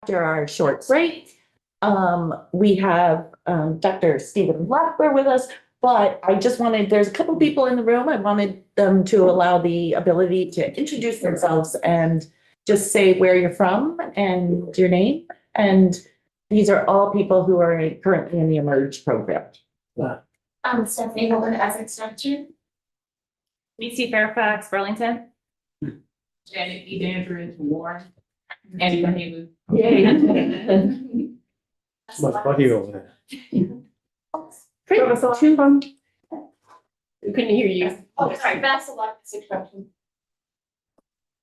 After our short break, we have Dr. Stephen Loeffler with us, but I just wanted, there's a couple people in the room. I wanted them to allow the ability to introduce themselves and just say where you're from and your name. And these are all people who are currently in the Emerge program. I'm Stephanie Holden, Essex Junction. Lucy Fairfax, Burlington. Janet E. Dandridge, Warren. And Mahmood. Much buddy over there. Great. We couldn't hear you. Oh, sorry, best of luck, Essex Junction.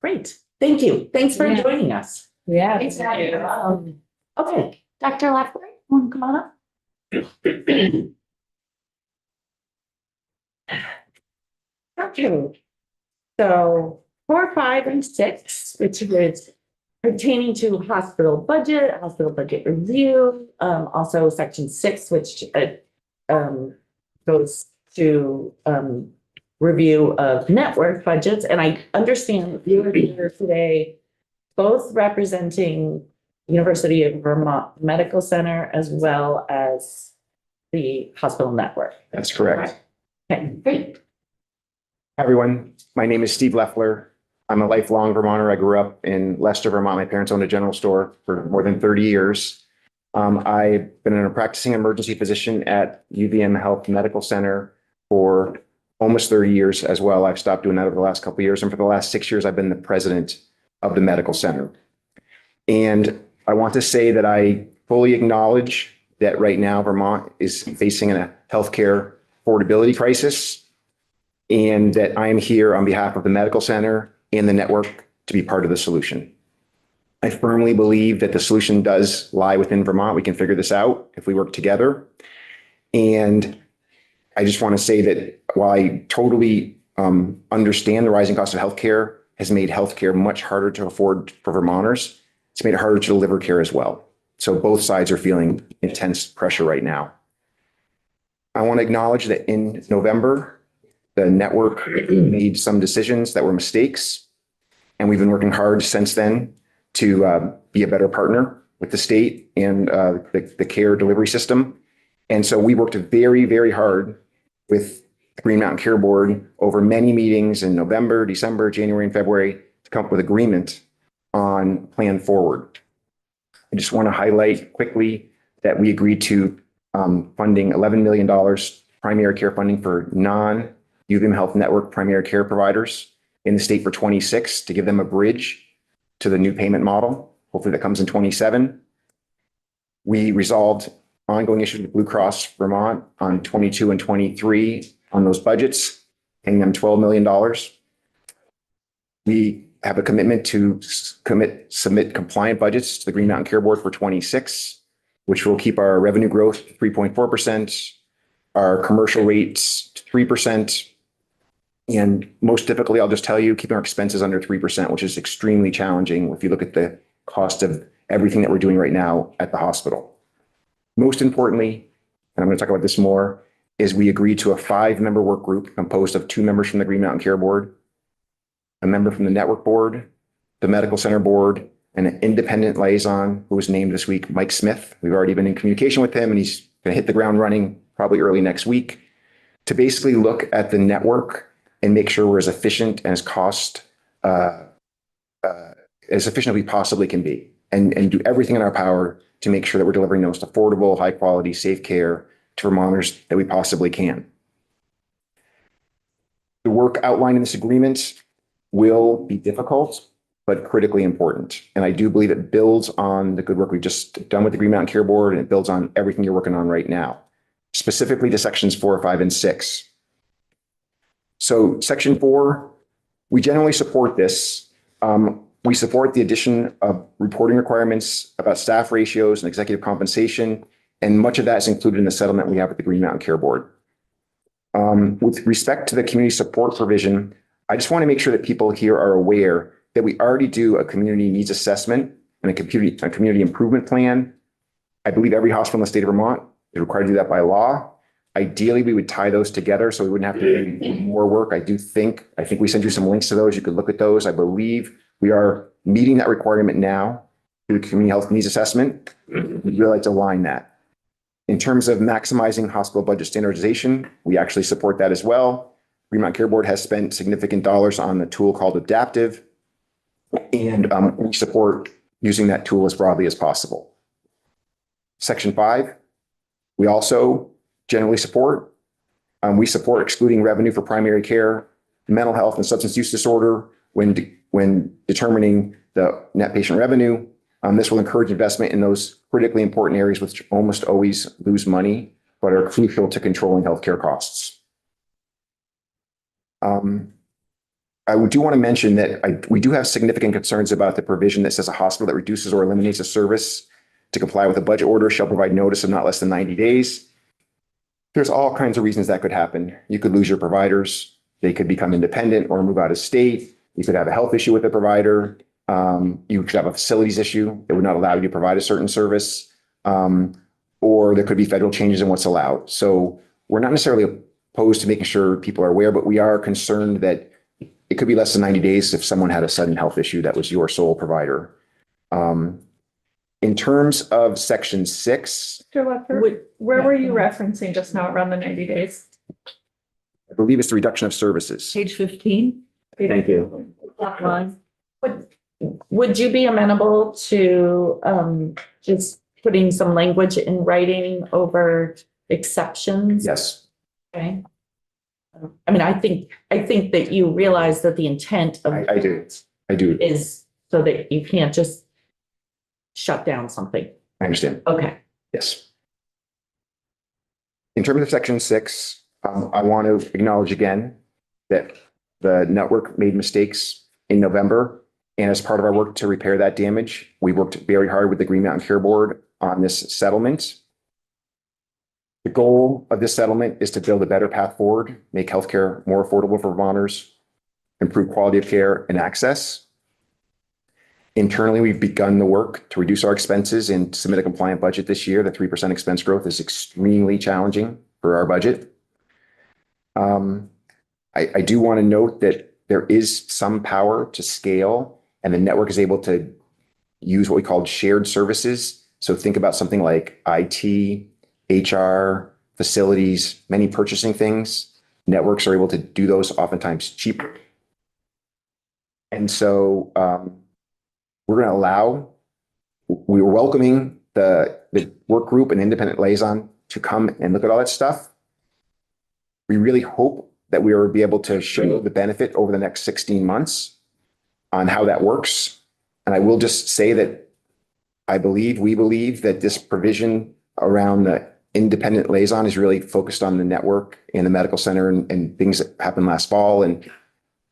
Great. Thank you. Thanks for Yeah. joining us. Yeah. Thanks for having us. Okay, Dr. Loeffler, want to come on up? Okay, so 4, 5, and 6, which is pertaining to hospital budget review, also section 6, which goes to review of network budgets. And I understand you're here today, both representing University of Vermont Medical Center as well as the hospital network. That's correct. Okay, great. Hi, everyone. My name is Steve Loeffler. I'm a lifelong Vermonter. I grew up in Leicester, Vermont. My parents owned a general store for more than 30 years. I've been a practicing emergency physician at UVM Health Medical Center for almost 30 years as well. I've stopped doing that over the last couple of years. And for the last 6 years, I've been the president of the medical center. And I want to say that I fully acknowledge that right now Vermont is facing a healthcare affordability crisis, and that I am here on behalf of the medical center and the network to be part of the solution. I firmly believe that the solution does lie within Vermont. We can figure this out if we work together. And I just want to say that while I totally understand the rising cost of healthcare has made healthcare much harder to afford for Vermonters, it's made it harder to deliver care as well. So both sides are feeling intense pressure right now. I want to acknowledge that in November, the network made some decisions that were mistakes, and we've been working hard since then to be a better partner with the state and the care delivery system. And so we worked very, very hard with the Green Mountain Care Board over many meetings in November, December, January, and February to come up with agreement on plan forward. I just want to highlight quickly that we agreed to funding $11 million primary care funding for non-UVM Health Network primary care providers in the state for 26 to give them a bridge to the new payment model. Hopefully that comes in 27. We resolved ongoing issues with Blue Cross Vermont on 22 and 23 on those budgets, paying them $12 million. We have a commitment to submit compliant budgets to the Green Mountain Care Board for 26, which will keep our revenue growth 3.4%, our commercial rates 3%, and most difficultly, I'll just tell you, keeping our expenses under 3%, which is extremely challenging if you look at the cost of everything that we're doing right now at the hospital. Most importantly, and I'm going to talk about this more, is we agreed to a 5-member work group composed of 2 members from the Green Mountain Care Board, a member from the network board, the medical center board, and an independent liaison who was named this week, Mike Smith. We've already been in communication with him, and he's going to hit the ground running probably early next week to basically look at the network and make sure we're as efficient and as efficient as we possibly can be, and do everything in our power to make sure that we're delivering the most affordable, high quality, safe care to Vermonters that we possibly can. The work outlined in this agreement will be difficult, but critically important. And I do believe it builds on the good work we've just done with the Green Mountain Care Board, and it builds on everything you're working on right now, specifically to sections 4, 5, and 6. So section 4, we generally support this. We support the addition of reporting requirements about staff ratios and executive compensation, and much of that is included in the settlement we have with the Green Mountain Care Board. With respect to the community support provision, I just want to make sure that people here are aware that we already do a community needs assessment and a community improvement plan. I believe every hospital in the state of Vermont is required to do that by law. Ideally, we would tie those together so we wouldn't have to do more work. I think we sent you some links to those. You could look at those. I believe we are meeting that requirement now. through the Community Health Needs Assessment. We'd really like to align that. In terms of maximizing hospital budget standardization, we actually support that as well. Green Mountain Care Board has spent significant dollars on a tool called Adaptive, and we support using that tool as broadly as possible. Section 5, we also generally support. We support excluding revenue for primary care, mental health, and substance use disorder when determining the net patient revenue. This will encourage investment in those critically important areas which almost always lose money, but are crucial to controlling healthcare costs. I do want to mention that we do have significant concerns about the provision that says a hospital that reduces or eliminates a service to comply with a budget order shall provide notice of not less than 90 days. There's all kinds of reasons that could happen. You could lose your providers. They could become independent or move out of state. You could have a health issue with the provider. You could have a facilities issue that would not allow you to provide a certain service. Or there could be federal changes in what's allowed. So we're not necessarily opposed to making sure people are aware, but we are concerned that it could be less than 90 days if someone had a sudden health issue that was your sole provider. In terms of Section 6, Where were you referencing just now around the 90 days? I believe it's the reduction of services. Page 15. Thank you. Would you be amenable to just putting some language in writing over exceptions? Yes, Okay. I mean, I think that you realize that the intent of I do. I do. is so that you can't just shut down something. I understand. Okay. Yes. In terms of Section 6, I want to acknowledge again that the network made mistakes in November. And as part of our work to repair that damage, we worked very hard with the Green Mountain Care Board on this settlement. The goal of this settlement is to build a better path forward, make healthcare more affordable for Vermonters, improve quality of care and access. Internally, we've begun the work to reduce our expenses and submit a compliant budget this year. The 3% expense growth is extremely challenging for our budget. I do want to note that there is some power to scale, and the network is able to use what we call shared services. So think about something like IT, HR, facilities, many purchasing things. Networks are able to do those oftentimes cheaper. And so we're going to allow, we were welcoming the work group and independent liaison to come and look at all that stuff. We really hope that we will be able to show the benefit over the next 16 months on how that works. And I will just say that we believe that this provision around the independent liaison is really focused on the network and the medical center and things that happened last fall. And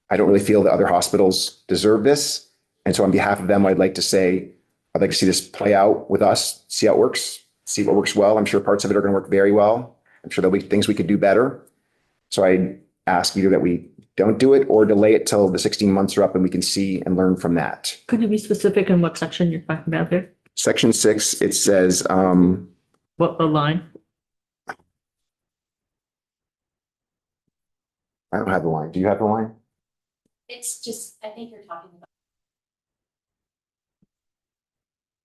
I don't really feel that other hospitals deserve this. And so on behalf of them, I'd like to say, I'd like to see this play out with us, see how it works, see what works well. I'm sure parts of it are going to work very well. I'm sure there'll be things we could do better. So I ask either that we don't do it or delay it till the 16 months are up and we can see and learn from that. Could you be specific in what section you're talking about there? Section 6, it says, What the line? I don't have the line. Do you have the line? It's just, I think you're talking about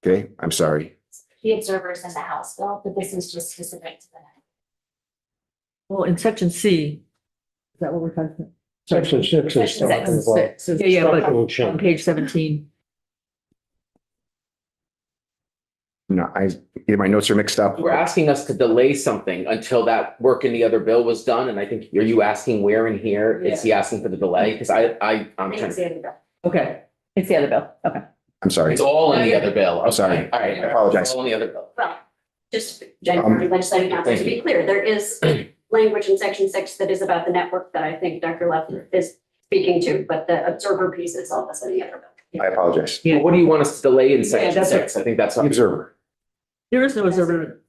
Okay, I'm sorry. the observers in the House bill, but this is just specific to the. Well, in section C, is that what we're talking about? Section 6 is Section talking about. Yeah, but structural on change. page 17. No, either my notes are mixed up. You were asking us to delay something until that work in the other bill was done, and I think, are you asking where in here is he asking for the delay? Because I'm trying to, Okay. It's the other bill. Okay. I'm sorry. it's all in the other bill. I'm sorry. Okay, all right. I apologize. It's all in the other bill. Well, just January legislative council, to be clear, there is language in section 6 that is about the network that I think Dr. Leffler is speaking to, but the observer piece is all that's in the other bill. I apologize. Well, what do you want us to delay in section that's 6? I think that's The what. observer. There is no observer.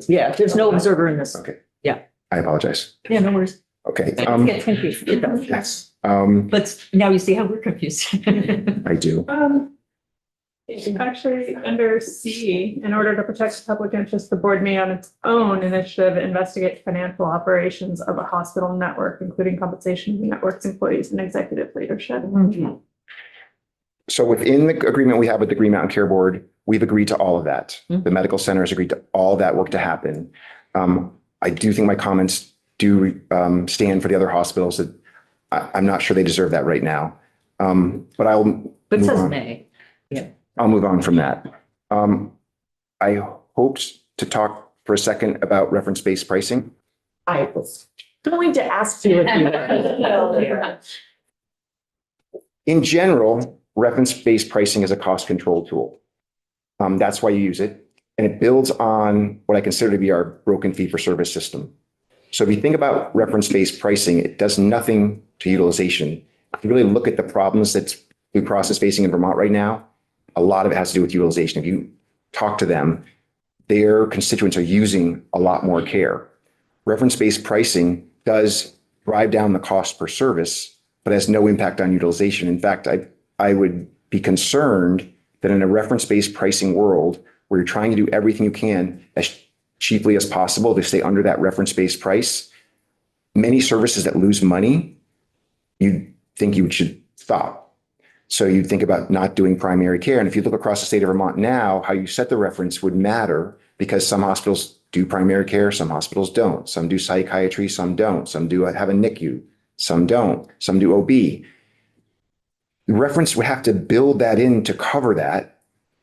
Yeah, there's no observer in this. Okay. Yeah. I apologize. Yeah, no worries. Okay. It gets confused. It does. Yes. But now you see how we're confused. I do. Actually, under C, in order to protect the public interest, the board may on its own initiative investigate financial operations of a hospital network, including compensation of the network's employees and executive leadership. So within the agreement we have with the Green Mountain Care Board, we've agreed to all of that. The medical center has agreed to all that work to happen. I do think my comments do stand for the other hospitals that I'm not sure they deserve that right now. But I'll But it move says on. may. I'll move on from that. I hoped to talk for a second about reference-based pricing. I was going to ask you if you were. In general, reference-based pricing is a cost control tool. That's why you use it. And it builds on what I consider to be our broken fee-for-service system. So if you think about reference-based pricing, it does nothing to utilization. If you really look at the problems that Blue Cross is facing in Vermont right now, a lot of it has to do with utilization. If you talk to them, their constituents are using a lot more care. Reference-based pricing does drive down the cost per service, but has no impact on utilization. In fact, I would be concerned that in a reference-based pricing world where you're trying to do everything you can as cheaply as possible to stay under that reference-based price, many services that lose money, you think you should stop. So you think about not doing primary care. And if you look across the state of Vermont now, how you set the reference would matter because some hospitals do primary care, some hospitals don't. Some do psychiatry, some don't. Some do have a NICU, some don't. Some do OB. The reference would have to build that in to cover that,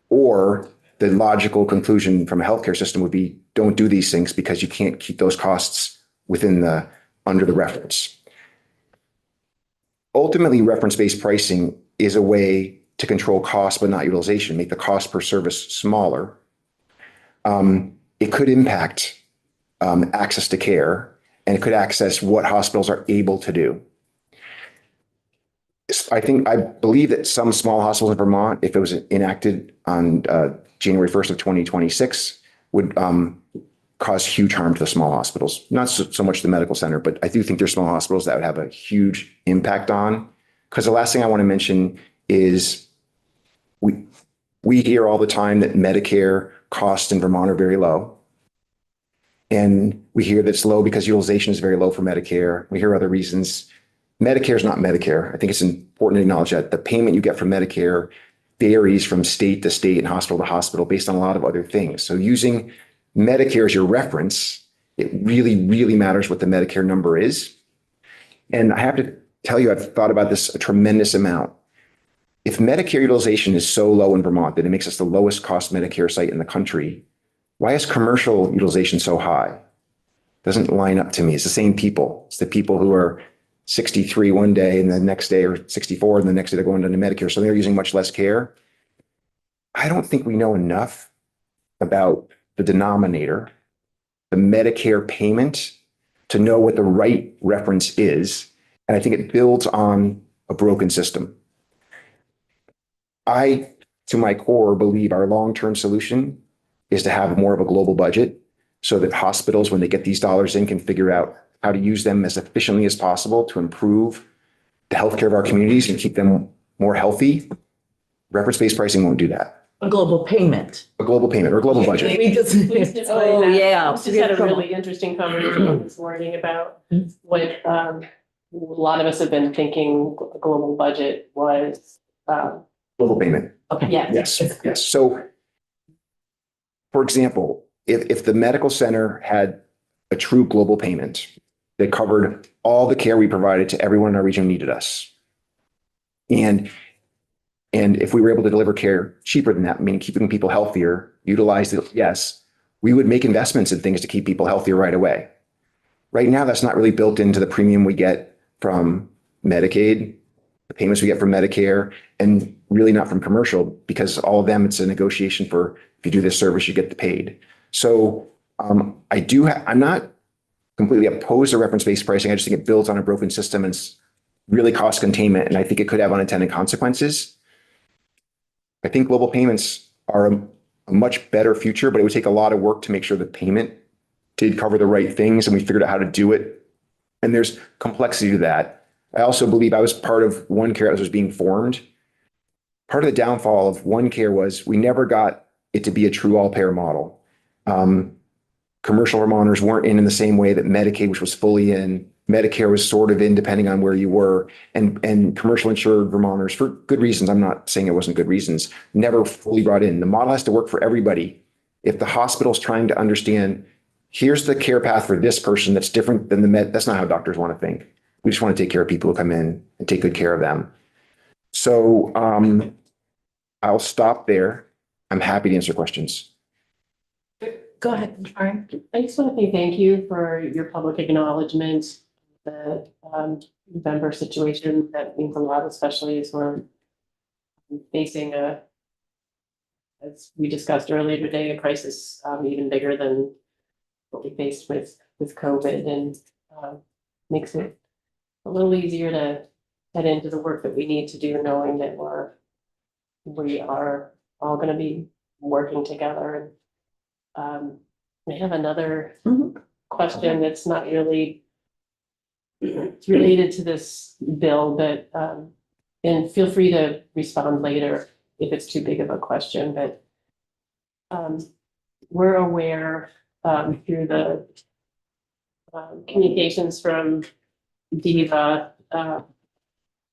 or the logical conclusion from a healthcare system would be don't do these things because you can't keep those costs under the reference. Ultimately, reference-based pricing is a way to control cost, but not utilization, make the cost per service smaller. It could impact access to care, and it could access what hospitals are able to do. I believe that some small hospitals in Vermont, if it was enacted on January 1st of 2026, would cause huge harm to the small hospitals. Not so much the medical center, but I do think there's small hospitals that would have a huge impact on. Because the last thing I want to mention is we hear all the time that Medicare costs in Vermont are very low. And we hear that it's low because utilization is very low for Medicare. We hear other reasons. Medicare is not Medicare. I think it's important to acknowledge that the payment you get from Medicare varies from state to state and hospital to hospital based on a lot of other things. So using Medicare as your reference, it really, really matters what the Medicare number is. And I have to tell you, I've thought about this a tremendous amount. If Medicare utilization is so low in Vermont that it makes us the lowest cost Medicare site in the country, why is commercial utilization so high? Doesn't line up to me. It's the same people. It's the people who are 63 one day and the next day, or 64 and the next day they're going into Medicare. So they're using much less care. I don't think we know enough about the denominator, the Medicare payment, to know what the right reference is. And I think it builds on a broken system. I, to my core, believe our long-term solution is to have more of a global budget so that hospitals, when they get these dollars in, can figure out how to use them as efficiently as possible to improve the healthcare of our communities and keep them more healthy. Reference-based pricing won't do that. A global payment. A global payment or a global budget. We just. Oh, yeah. We just had a really interesting conversation this morning about what a lot of us have been thinking a global budget was. Global payment. Okay. Yeah. Yes. So, for example, if the medical center had a true global payment that covered all the care we provided to everyone in our region who needed us, and if we were able to deliver care cheaper than that, meaning keeping people healthier, utilize it, yes, we would make investments in things to keep people healthier right away. Right now, that's not really built into the premium we get from Medicaid, the payments we get from Medicare, and really not from commercial, because all of them, it's a negotiation for if you do this service, you get the paid. So I'm not completely opposed to reference-based pricing. I just think it builds on a broken system and it's really cost containment. And I think it could have unintended consequences. I think global payments are a much better future, but it would take a lot of work to make sure the payment did cover the right things and we figured out how to do it. And there's complexity to that. I also believe I was part of OneCare as was being formed. Part of the downfall of OneCare was we never got it to be a true all-payer model. Commercial Vermonters weren't in the same way that Medicaid, which was fully in, Medicare was sort of in depending on where you were, and commercial insured Vermonters, for good reasons, I'm not saying it wasn't good reasons, never fully brought in. The model has to work for everybody. If the hospital's trying to understand, here's the care path for this person that's different than the med, that's not how doctors want to think. We just want to take care of people who come in and take good care of them. So I'll stop there. I'm happy to answer questions. Go ahead, Karen. I just want to say thank you for your public acknowledgement of the November situation. That means a lot, especially as we're facing as we discussed earlier today, a crisis even bigger than what we faced with COVID, and makes it a little easier to head into the work that we need to do, knowing that we are all going to be working together. And I have another question that's not really related to this bill, but and feel free to respond later if it's too big of a question, but we're aware through the communications from DEVA about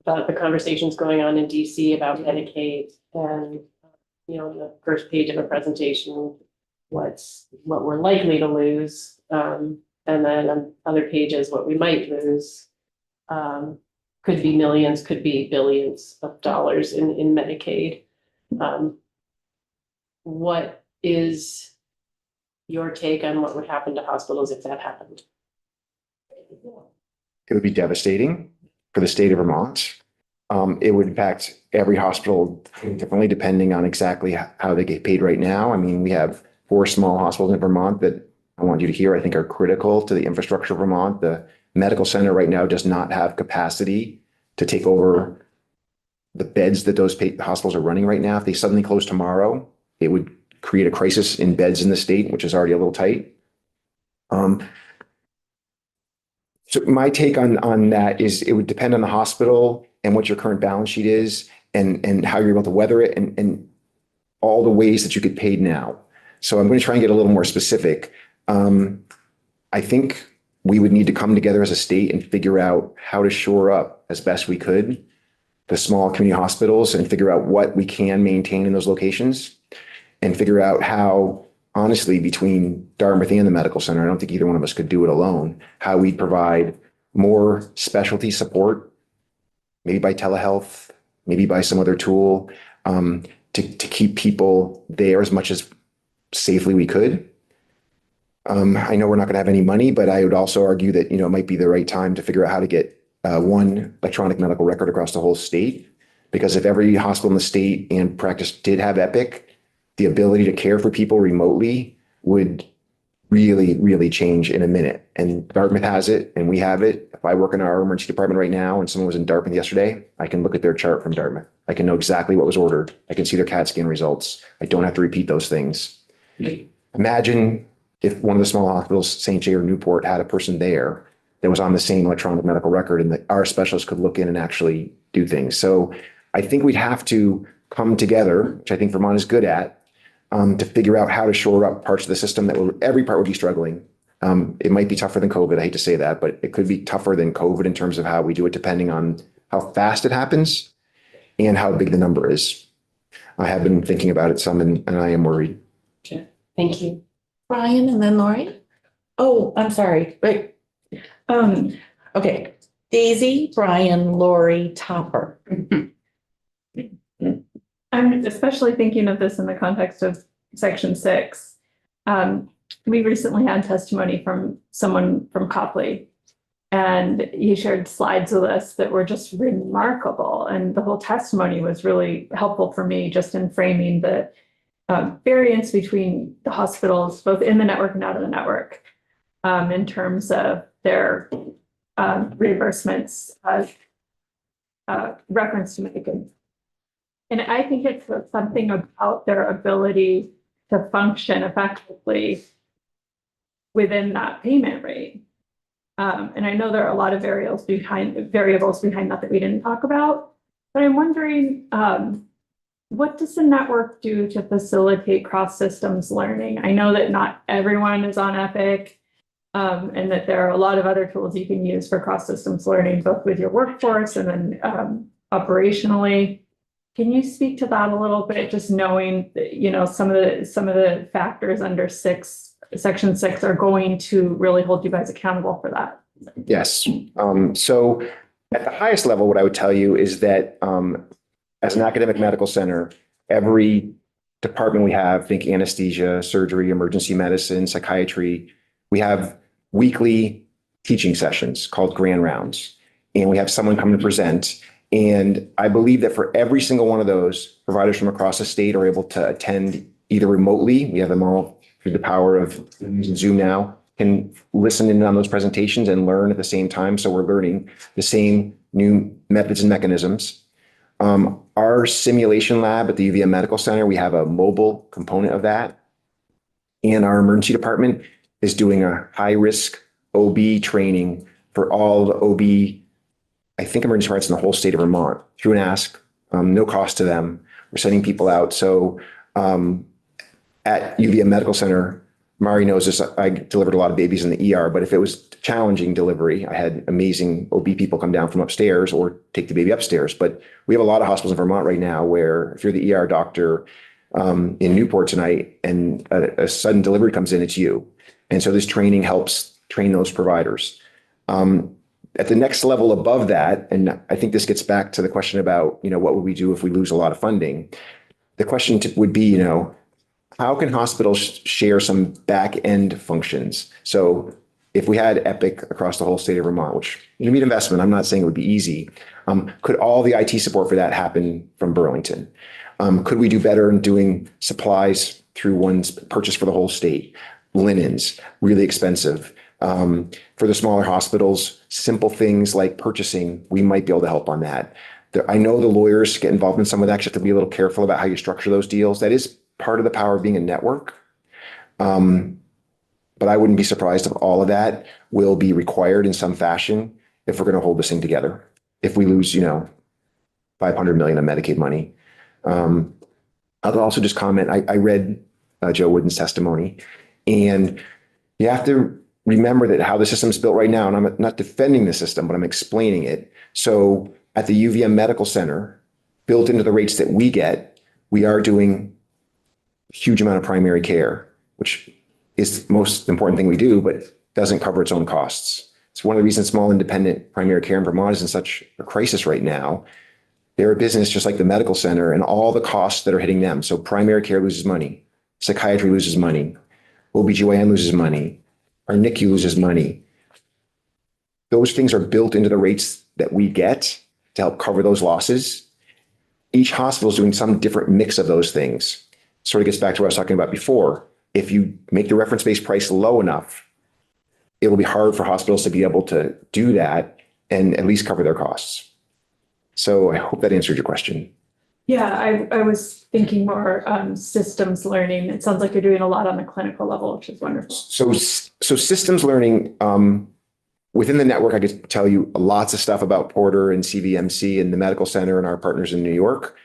the conversations going on in DC about Medicaid, and on the first page of a presentation, what we're likely to lose, and then on other pages what we might lose. Could be millions, could be billions of dollars in Medicaid. What is your take on what would happen to hospitals if that happened? It would be devastating for the state of Vermont. It would impact every hospital differently depending on exactly how they get paid right now. I mean, we have 4 small hospitals in Vermont that I want you to hear, I think are critical to the infrastructure of Vermont. The medical center right now does not have capacity to take over the beds that those hospitals are running right now. If they suddenly close tomorrow, it would create a crisis in beds in the state, which is already a little tight. So my take on that is it would depend on the hospital and what your current balance sheet is, and how you're able to weather it, and all the ways that you get paid now. So I'm going to try and get a little more specific. I think we would need to come together as a state and figure out how to shore up as best we could the small community hospitals, and figure out what we can maintain in those locations, and figure out how, honestly, between Dartmouth and the medical center, I don't think either one of us could do it alone, how we provide more specialty support, maybe by telehealth, maybe by some other tool, to keep people there as much as safely we could. I know we're not going to have any money, but I would also argue that, it might be the right time to figure out how to get one electronic medical record across the whole state. Because if every hospital in the state and practice did have Epic, the ability to care for people remotely would really, really change in a minute. And Dartmouth has it, and we have it. If I work in our emergency department right now and someone was in Dartmouth yesterday, I can look at their chart from Dartmouth. I can know exactly what was ordered. I can see their CAT scan results. I don't have to repeat those things. Imagine if one of the small hospitals, St. J or Newport, had a person there that was on the same electronic medical record, and that our specialists could look in and actually do things. So I think we'd have to come together, which I think Vermont is good at, to figure out how to shore up parts of the system that every part would be struggling. It might be tougher than COVID. I hate to say that, but it could be tougher than COVID in terms of how we do it, depending on how fast it happens and how big the number is. I have been thinking about it some, and I am worried. Okay. Thank you. Brian and then Lori. Oh, I'm sorry. Right. Okay. Daisy, Brian, Lori, Topper. I'm especially thinking of this in the context of section 6. We recently had testimony from someone from Copley, and he shared slides with us that were just remarkable. And the whole testimony was really helpful for me just in framing the variance between the hospitals, both in the network and out of the network, in terms of their reimbursements, reference to Medicaid. And I think it's something about their ability to function effectively within that payment rate. And I know there are a lot of variables behind that we didn't talk about, but I'm wondering, what does the network do to facilitate cross systems learning? I know that not everyone is on Epic. And that there are a lot of other tools you can use for cross-systems learning, both with your workforce and then operationally. Can you speak to that a little bit, just knowing that, you know, some of the factors under section 6 are going to really hold you guys accountable for that? Yes. So at the highest level, what I would tell you is that as an academic medical center, every department we have, think anesthesia, surgery, emergency medicine, psychiatry, we have weekly teaching sessions called grand rounds. And we have someone come to present. And I believe that for every single one of those, providers from across the state are able to attend either remotely. We have them all through the power of Zoom now, can listen in on those presentations and learn at the same time. So we're learning the same new methods and mechanisms. Our simulation lab at the UVM Medical Center, we have a mobile component of that. And our emergency department is doing a high-risk OB training for all the OB, I think, emergency departments in the whole state of Vermont through an ask, no cost to them. We're sending people out. So at UVM Medical Center, Mari knows this, I delivered a lot of babies in the ER, but if it was challenging delivery, I had amazing OB people come down from upstairs or take the baby upstairs. But we have a lot of hospitals in Vermont right now where if you're the ER doctor in Newport tonight and a sudden delivery comes in, it's you. And so this training helps train those providers. At the next level above that, and I think this gets back to the question about, you know, what would we do if we lose a lot of funding? The question would be, you know, how can hospitals share some back end functions? So if we had Epic across the whole state of Vermont, which you need investment, I'm not saying it would be easy. Could all the IT support for that happen from Burlington? Could we do better in doing supplies through one's purchase for the whole state? Linens, really expensive. For the smaller hospitals, simple things like purchasing, we might be able to help on that. I know the lawyers get involved in some of that. You have to be a little careful about how you structure those deals. That is part of the power of being a network. But I wouldn't be surprised if all of that will be required in some fashion if we're going to hold this thing together. If we lose, you know, $500 million of Medicaid money. I'll also just comment, I read Joe Wooden's testimony, and you have to remember that how the system is built right now, and I'm not defending the system, but I'm explaining it. So at the UVM Medical Center, built into the rates that we get, we are doing a huge amount of primary care, which is the most important thing we do, but doesn't cover its own costs. It's one of the reasons small independent primary care in Vermont is in such a crisis right now. They're a business just like the medical center and all the costs that are hitting them. So primary care loses money, psychiatry loses money, OBGYN loses money, our NICU loses money. Those things are built into the rates that we get to help cover those losses. Each hospital is doing some different mix of those things. Sort of gets back to what I was talking about before. If you make the reference-based price low enough, it will be hard for hospitals to be able to do that and at least cover their costs. So I hope that answered your question. Yeah, I was thinking more systems learning. It sounds like you're doing a lot on the clinical level, which is wonderful. So systems learning, within the network, I could tell you lots of stuff about Porter and CVMC and the medical center and our partners in New York.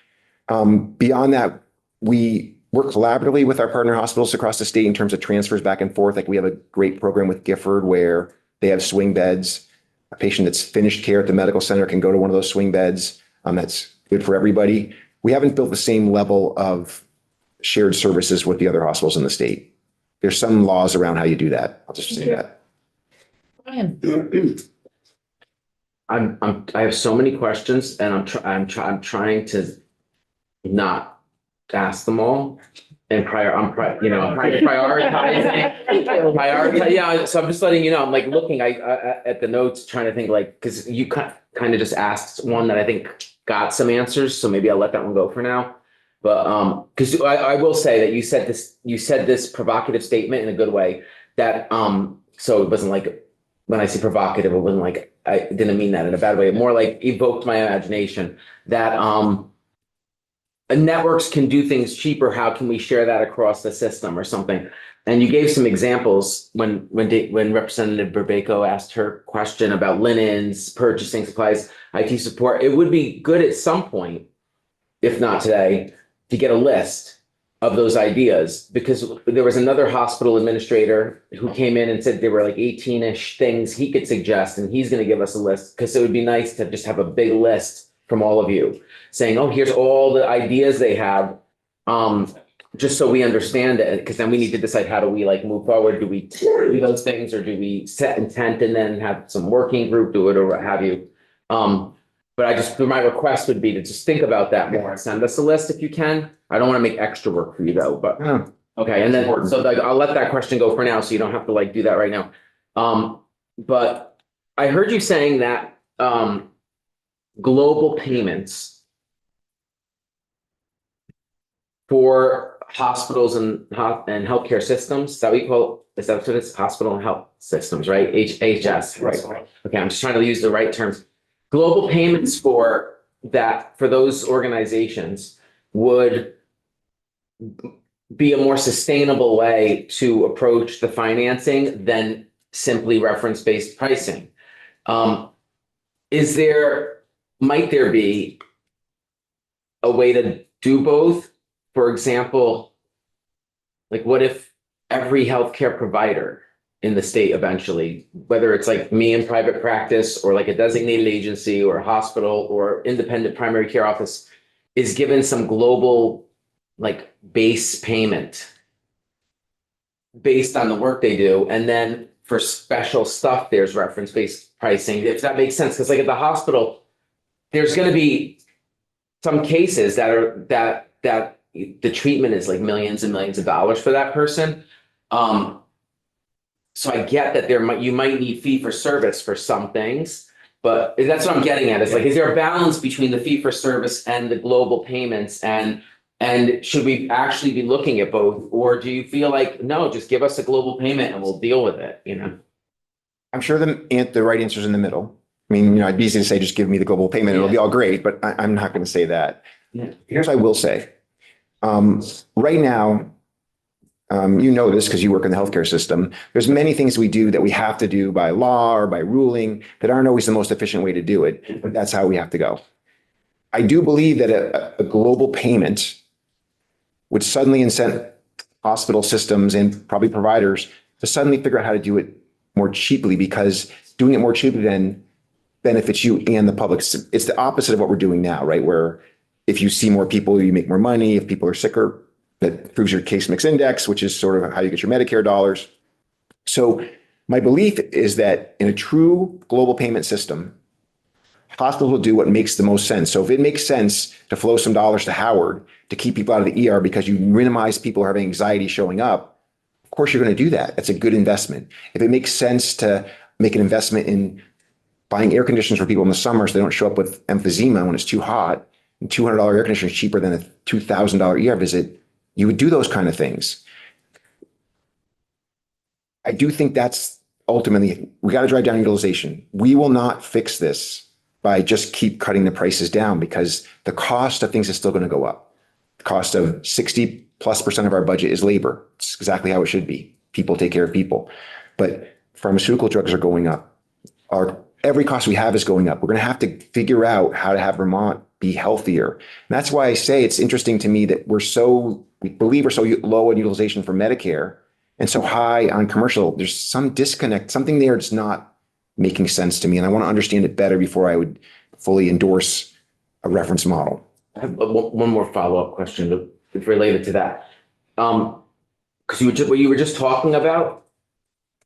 Beyond that, we work collaboratively with our partner hospitals across the state in terms of transfers back and forth. Like we have a great program with Gifford where they have swing beds. A patient that's finished care at the medical center can go to one of those swing beds. That's good for everybody. We haven't built the same level of shared services with the other hospitals in the state. There's some laws around how you do that. I'll just say that. Brian. I have so many questions and I'm trying to not ask them all and prioritizing. Yeah. So I'm just letting you know, I'm like looking at the notes, trying to think like, cause you kind of just asked one that I think got some answers. So maybe I'll let that one go for now. But, cause I will say that you said this provocative statement in a good way that, so it wasn't like, when I say provocative, it wasn't like, I didn't mean that in a bad way, more like evoked my imagination that, networks can do things cheaper. How can we share that across the system or something? And you gave some examples when Representative Berbaco asked her question about linens, purchasing supplies, IT support. It would be good at some point, if not today, to get a list of those ideas, because there was another hospital administrator who came in and said there were like 18-ish things he could suggest, and he's gonna give us a list, because it would be nice to just have a big list from all of you saying, oh, here's all the ideas they have. Just so we understand it, because then we need to decide, how do we like move forward? Do we do those things, or do we set intent and then have some working group do it, or what have you? But my request would be to just think about that more. Send us a list if you can. I don't want to make extra work for you though, but okay. And then, so like, I'll let that question go for now, so you don't have to like do that right now. But I heard you saying that, global payments for hospitals and healthcare systems, is that what you call, is that what it's, hospital and health systems, right? HS, right? Okay, I'm just trying to use the right terms. Global payments for that, for those organizations would be a more sustainable way to approach the financing than simply reference-based pricing. Might there be a way to do both? For example, like what if every healthcare provider in the state eventually, whether it's like me in private practice or like a designated agency or a hospital or independent primary care office, is given some global like base payment based on the work they do, and then for special stuff there's reference-based pricing, if that makes sense? Because like at the hospital, there's going to be some cases that the treatment is like millions and millions of dollars for that person. So I get that you might need fee for service for some things, but that's what I'm getting at. Is like, is there a balance between the fee for service and the global payments, and should we actually be looking at both, or do you feel like, no, just give us a global payment and we'll deal with it, you know? I'm sure the right answer is in the middle. I mean, it'd be easy to say, just give me the global payment, it'll be all great, but I'm not going to say that. Yeah. Here's what I will say. Right now, you know this because you work in the healthcare system, there's many things we do that we have to do by law or by ruling that aren't always the most efficient way to do it, but that's how we have to go. I do believe that a global payment would suddenly incent hospital systems and probably providers to suddenly figure out how to do it more cheaply, because doing it more cheaply then benefits you and the public. It's the opposite of what we're doing now, right? Where if you see more people, you make more money. If people are sicker, that improves your case mix index, which is sort of how you get your Medicare dollars. So my belief is that in a true global payment system, hospitals will do what makes the most sense. So if it makes sense to flow some dollars to Howard to keep people out of the ER because you minimize people who are having anxiety showing up, of course you're going to do that. That's a good investment. If it makes sense to make an investment in buying air conditioners for people in the summer so they don't show up with emphysema when it's too hot, and $200 air conditioner is cheaper than a $2,000 ER visit, you would do those kind of things. I do think that's ultimately, we got to drive down utilization. We will not fix this by just keep cutting the prices down, because the cost of things is still going to go up. The cost of 60+% of our budget is labor. It's exactly how it should be. People take care of people. But pharmaceutical drugs are going up. Every cost we have is going up. We're going to have to figure out how to have Vermont be healthier. And that's why I say it's interesting to me that we believe we're so low on utilization for Medicare and so high on commercial. There's some disconnect, something there that's not making sense to me. And I want to understand it better before I would fully endorse a reference model. I have one more follow-up question related to that. Because what you were just talking about,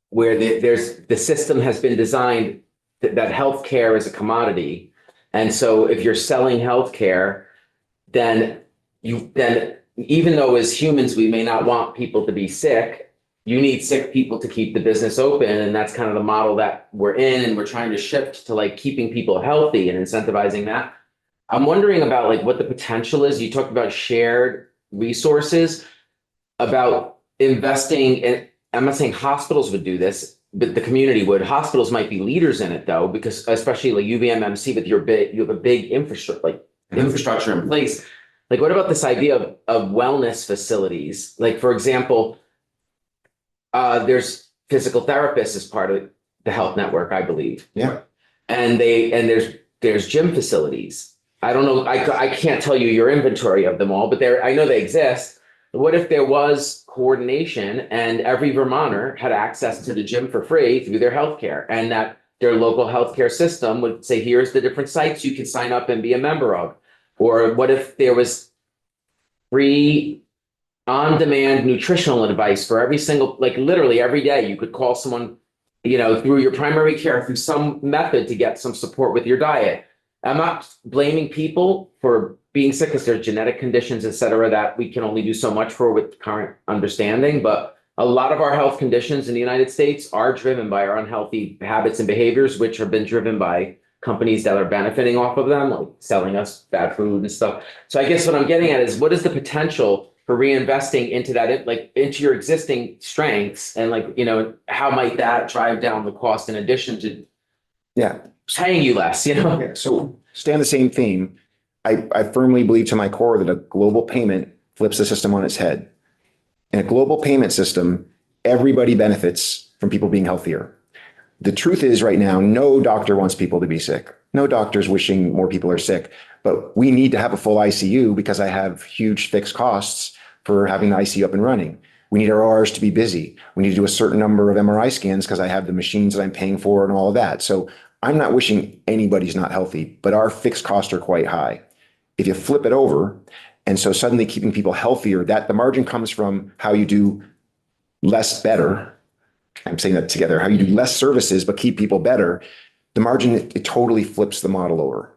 where the system has been designed that healthcare is a commodity. And so if you're selling healthcare, then even though as humans, we may not want people to be sick, you need sick people to keep the business open. And that's kind of the model that we're in. And we're trying to shift to like keeping people healthy and incentivizing that. I'm wondering about like what the potential is. You talked about shared resources, about investing in, I'm not saying hospitals would do this, but the community would. Hospitals might be leaders in it though, because especially like UVMMC with you have a big infrastructure in place. Like what about this idea of wellness facilities? Like for example, there's physical therapists as part of the health network, I believe. Yeah. And there's gym facilities. I don't know, I can't tell you your inventory of them all, but I know they exist. what if there was coordination and every Vermonter had access to the gym for free through their healthcare, and that their local healthcare system would say, here's the different sites you can sign up and be a member of? Or what if there was free on-demand nutritional advice for every single, like literally every day you could call someone, through your primary care, through some method to get some support with your diet. I'm not blaming people for being sick because there's genetic conditions, et cetera, that we can only do so much for with current understanding. But a lot of our health conditions in the United States are driven by our unhealthy habits and behaviors, which have been driven by companies that are benefiting off of them, like selling us bad food and stuff. So I guess what I'm getting at is, what is the potential for reinvesting into that, like into your existing strengths, and how might that drive down the cost in addition to paying you less, Yeah, so stay on the same theme. I firmly believe to my core that a global payment flips the system on its head. In a global payment system, everybody benefits from people being healthier. The truth is right now, no doctor wants people to be sick. No doctor's wishing more people are sick, but we need to have a full ICU because I have huge fixed costs for having the ICU up and running. We need our ORs to be busy. We need to do a certain number of MRI scans because I have the machines that I'm paying for and all of that. So I'm not wishing anybody's not healthy, but our fixed costs are quite high. If you flip it over, and so suddenly keeping people healthier, that the margin comes from how you do less better. I'm saying that together, how you do less services, but keep people better. The margin, it totally flips the model over.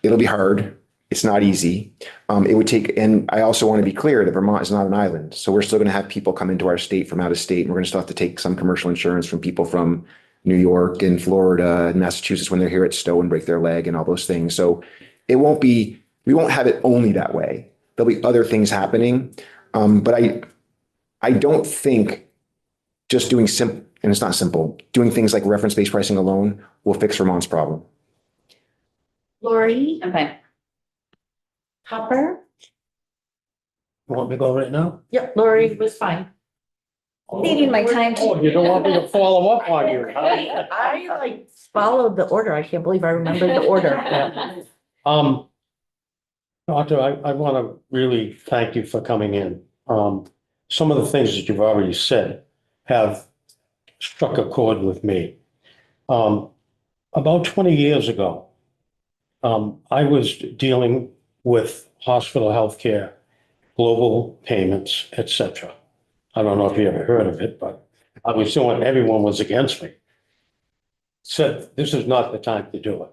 It'll be hard. It's not easy. It would take, and I also want to be clear that Vermont is not an island. So we're still going to have people come into our state from out of state, and we're going to still have to take some commercial insurance from people from New York and Florida and Massachusetts when they're here at Stowe and break their leg and all those things. So we won't have it only that way. There'll be other things happening. But I don't think just doing and it's not simple, doing things like reference-based pricing alone will fix Vermont's problem. Lori, Okay. Hopper? You want me to go right now? Yep, Lori was fine. Taking my time to- Oh, you don't want me to follow up on you, huh? I followed the order. I can't believe I remembered the order. Doctor, I want to really thank you for coming in. Some of the things that you've already said have struck a chord with me. About 20 years ago, I was dealing with hospital healthcare, global payments, etc. I don't know if you ever heard of it, but I was doing, everyone was against me. Said, this is not the time to do it.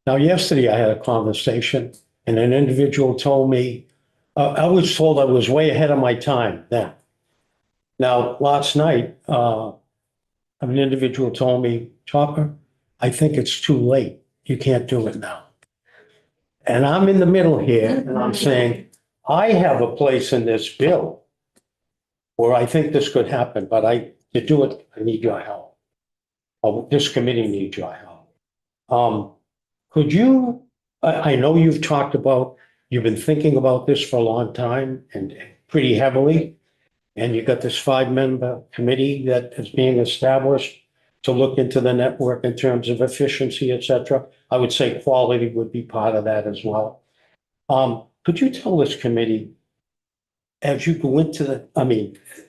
Now, yesterday I had a conversation and an individual told me, I was told I was way ahead of my time then. Now, last night, an individual told me, Chopper, I think it's too late. You can't do it now. And I'm in the middle here and I'm saying, I have a place in this bill where I think this could happen, but to do it, I need your help. This committee needs your help. Could you, I know you've talked about, you've been thinking about this for a long time and pretty heavily. And you got this 5-member committee that is being established to look into the network in terms of efficiency, et cetera. I would say quality would be part of that as well. Could you tell this committee, as you go into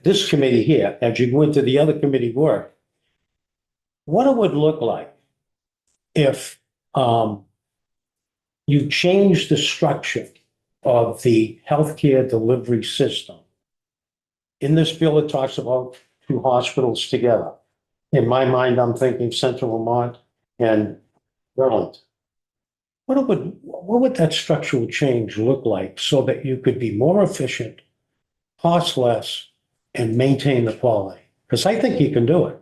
this committee here, as you go into the other committee work, what it would look like if you change the structure of the healthcare delivery system? In this bill, it talks about 2 hospitals together. In my mind, I'm thinking Central Vermont and Burlington. What would that structural change look like so that you could be more efficient, cost less, and maintain the quality? Because I think you can do it.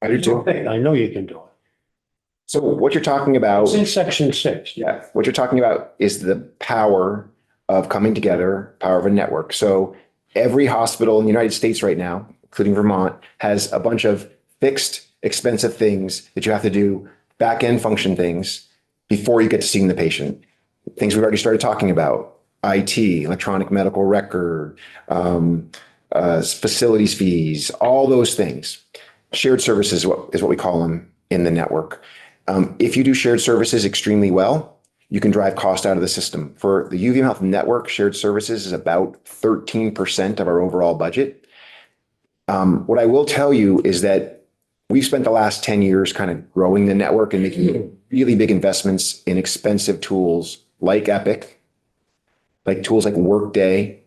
I do too. I know you can do it. So what you're talking about. It's in section 6. Yeah, what you're talking about is the power of coming together, power of a network. So every hospital in the United States right now, including Vermont, has a bunch of fixed, expensive things that you have to do, back-end function things, before you get to seeing the patient. Things we've already started talking about, IT, electronic medical record, facilities fees, all those things. Shared services is what we call them in the network. If you do shared services extremely well, you can drive cost out of the system. For the UVM Health Network, shared services is about 13% of our overall budget. What I will tell you is that we've spent the last 10 years kind of growing the network and making really big investments in expensive tools like Epic, like tools like Workday,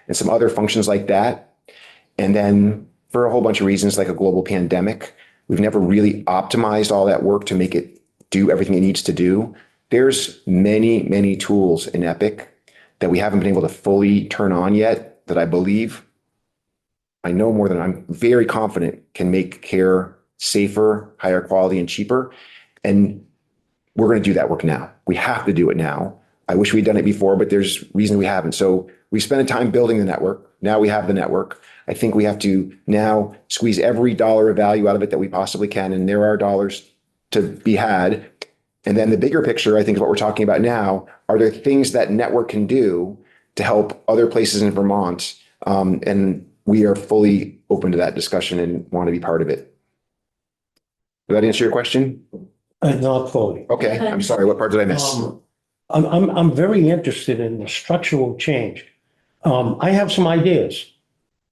and some other functions like that. And then for a whole bunch of reasons, like a global pandemic, we've never really optimized all that work to make it do everything it needs to do. There's many, many tools in Epic that we haven't been able to fully turn on yet that I know more than I'm very confident can make care safer, higher quality, and cheaper. And we're going to do that work now. We have to do it now. I wish we'd done it before, but there's reason we haven't. So we spent time building the network. Now we have the network. I think we have to now squeeze every dollar of value out of it that we possibly can. And there are dollars to be had. And then the bigger picture, I think, is what we're talking about now. Are there things that network can do to help other places in Vermont? And we are fully open to that discussion and want to be part of it. Did that answer your question? Not fully. Okay, I'm sorry. What part did I miss? I'm very interested in the structural change. I have some ideas.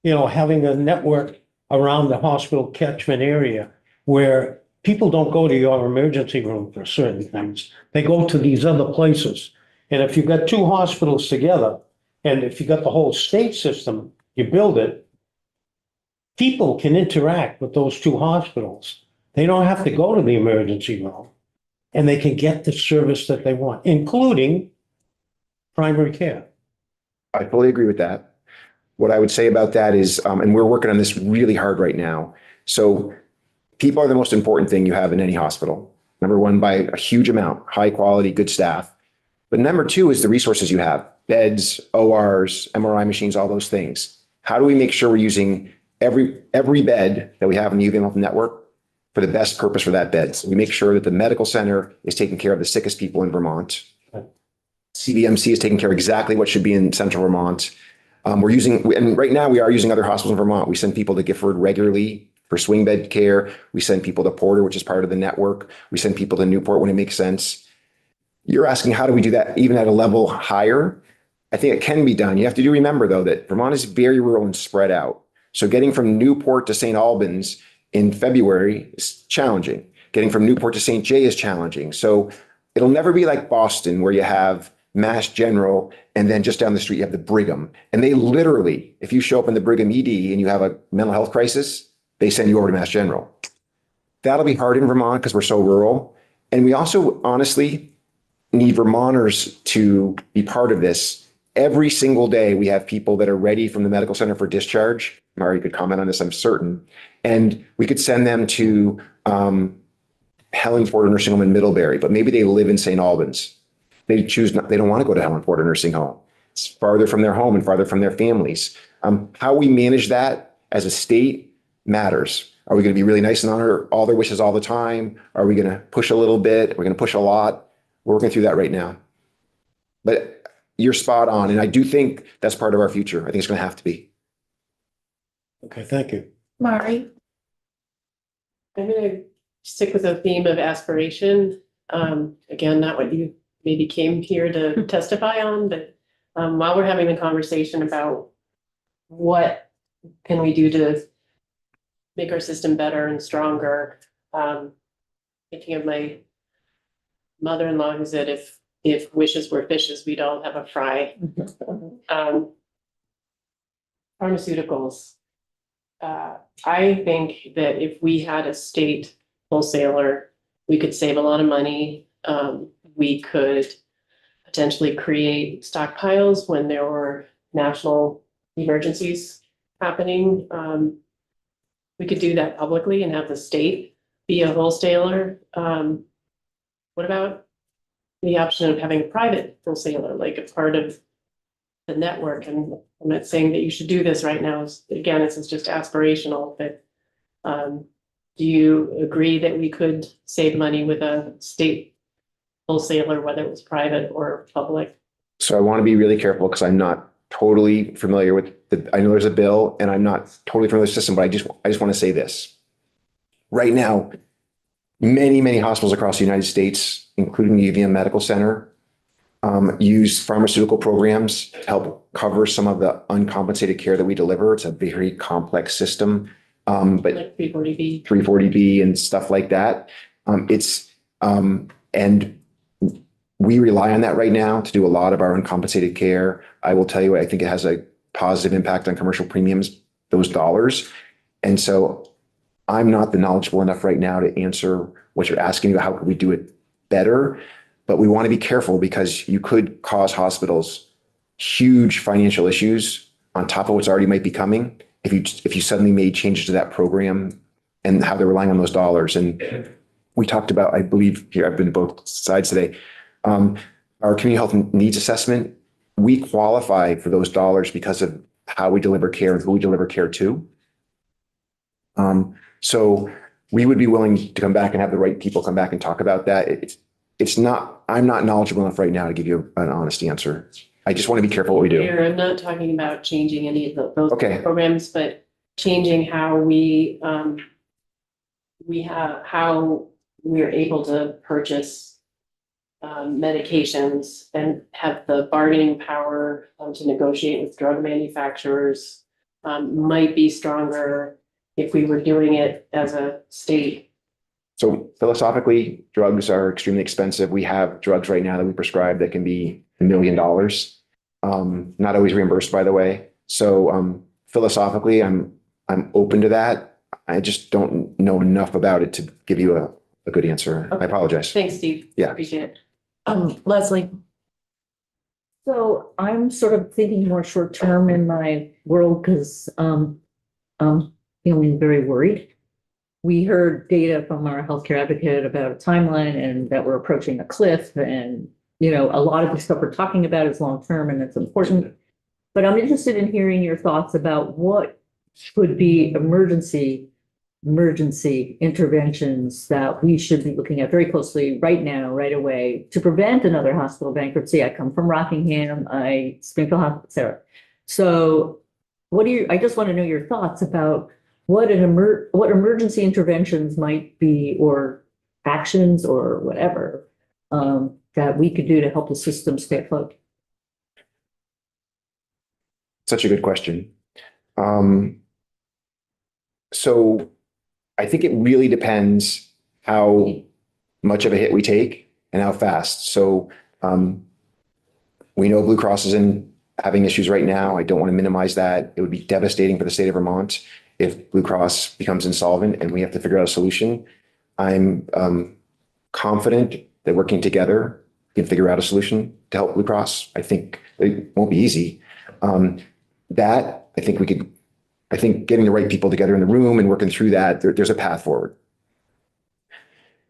Having a network around the hospital catchment area where people don't go to your emergency room for certain things. They go to these other places. And if you've got two hospitals together, and if you got the whole state system, you build it, people can interact with those two hospitals. They don't have to go to the emergency room, and they can get the service that they want, including primary care. I fully agree with that. What I would say about that is, and we're working on this really hard right now. So people are the most important thing you have in any hospital. Number one, by a huge amount, high quality, good staff. But number two is the resources you have, beds, ORs, MRI machines, all those things. How do we make sure we're using every bed that we have in the UVM Health Network for the best purpose for that bed? So we make sure that the medical center is taking care of the sickest people in Vermont. CVMC is taking care of exactly what should be in central Vermont. And right now we are using other hospitals in Vermont. We send people to Gifford regularly for swing bed care. We send people to Porter, which is part of the network. We send people to Newport when it makes sense. You're asking, how do we do that even at a level higher? I think it can be done. You have to remember, though, that Vermont is very rural and spread out. So getting from Newport to St. Albans in February is challenging. Getting from Newport to St. Jay is challenging. So it'll never be like Boston, where you have Mass General, and then just down the street, you have the Brigham. And they literally, if you show up in the Brigham ED and you have a mental health crisis, they send you over to Mass General. That'll be hard in Vermont because we're so rural. And we also honestly need Vermonters to be part of this. Every single day, we have people that are ready from the medical center for discharge. Mari could comment on this, I'm certain. And we could send them to Helen Porter Nursing Home in Middlebury, but maybe they live in St. Albans. They don't want to go to Helen Porter Nursing Home. It's farther from their home and farther from their families. How we manage that as a state matters. Are we going to be really nice and honor all their wishes all the time? Are we going to push a little bit? Are we going to push a lot? We're working through that right now. But you're spot on. And I do think that's part of our future. I think it's going to have to be. Okay, thank you. Mari? I'm gonna stick with the theme of aspiration. Again, not what you maybe came here to testify on, but while we're having the conversation about what can we do to make our system better and stronger, thinking of my mother-in-law who said, if wishes were fishes, we'd all have a fry. Pharmaceuticals. I think that if we had a state wholesaler, we could save a lot of money. We could potentially create stockpiles when there were national emergencies happening. We could do that publicly and have the state be a wholesaler. What about the option of having a private wholesaler, like a part of the network? And I'm not saying that you should do this right now. Again, this is just aspirational, but do you agree that we could save money with a state wholesaler, whether it was private or public? So I want to be really careful because I'm not totally familiar with I know there's a bill and I'm not totally familiar with the system, but I just want to say this. Right now, many, many hospitals across the United States, including the UVM Medical Center, use pharmaceutical programs to help cover some of the uncompensated care that we deliver. It's a very complex system. But Like 340B. 340B and stuff like that. And we rely on that right now to do a lot of our uncompensated care. I will tell you, I think it has a positive impact on commercial premiums, those dollars. And so I'm not the knowledgeable enough right now to answer what you're asking about. How could we do it better? But we want to be careful because you could cause hospitals huge financial issues on top of what's already might be coming if you suddenly made changes to that program and how they're relying on those dollars. And we talked about, I believe, here, I've been to both sides today, our community health needs assessment. We qualify for those dollars because of how we deliver care and who we deliver care to. So we would be willing to come back and have the right people come back and talk about that. I'm not knowledgeable enough right now to give you an honest answer. I just want to be careful what we do. Here, I'm not talking about changing any of those Okay. programs, but changing how we have, how we're able to purchase medications and have the bargaining power to negotiate with drug manufacturers might be stronger if we were doing it as a state. So philosophically, drugs are extremely expensive. We have drugs right now that we prescribe that can be $1 million. Not always reimbursed, by the way. So philosophically, I'm open to that. I just don't know enough about it to give you a good answer. I apologize. Thanks, Steve. Yeah. Appreciate it. Leslie. So I'm sort of thinking more short term in my world because I'm feeling very worried. We heard data from our healthcare advocate about a timeline and that we're approaching a cliff, and a lot of the stuff we're talking about is long term and it's important. But I'm interested in hearing your thoughts about what could be emergency interventions that we should be looking at very closely right now, right away, to prevent another hospital bankruptcy. I come from Rockingham, Springfield Hospital, etc. So I just want to know your thoughts about what emergency interventions might be, or actions or whatever, that we could do to help the system stay afloat. Such a good question. So I think it really depends how much of a hit we take and how fast. So we know Blue Cross is having issues right now. I don't want to minimize that. It would be devastating for the state of Vermont if Blue Cross becomes insolvent and we have to figure out a solution. I'm confident that working together we can figure out a solution to help Blue Cross. I think it won't be easy. I think getting the right people together in the room and working through that, there's a path forward.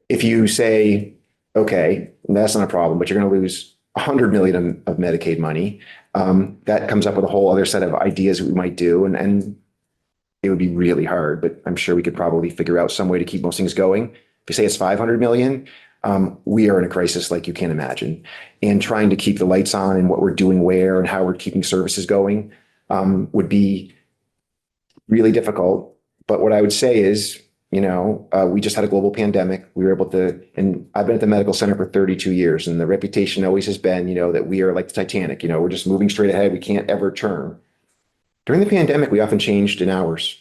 If you say, okay, that's not a problem, but you're going to lose $100 million of Medicaid money, that comes up with a whole other set of ideas that we might do. And it would be really hard, but I'm sure we could probably figure out some way to keep most things going. If you say it's 500 million, we are in a crisis like you can't imagine. And trying to keep the lights on and what we're doing where and how we're keeping services going would be really difficult. But what I would say is, we just had a global pandemic. We were able to, and I've been at the medical center for 32 years, and the reputation always has been, that we are like the Titanic, we're just moving straight ahead. We can't ever turn. During the pandemic, we often changed in hours.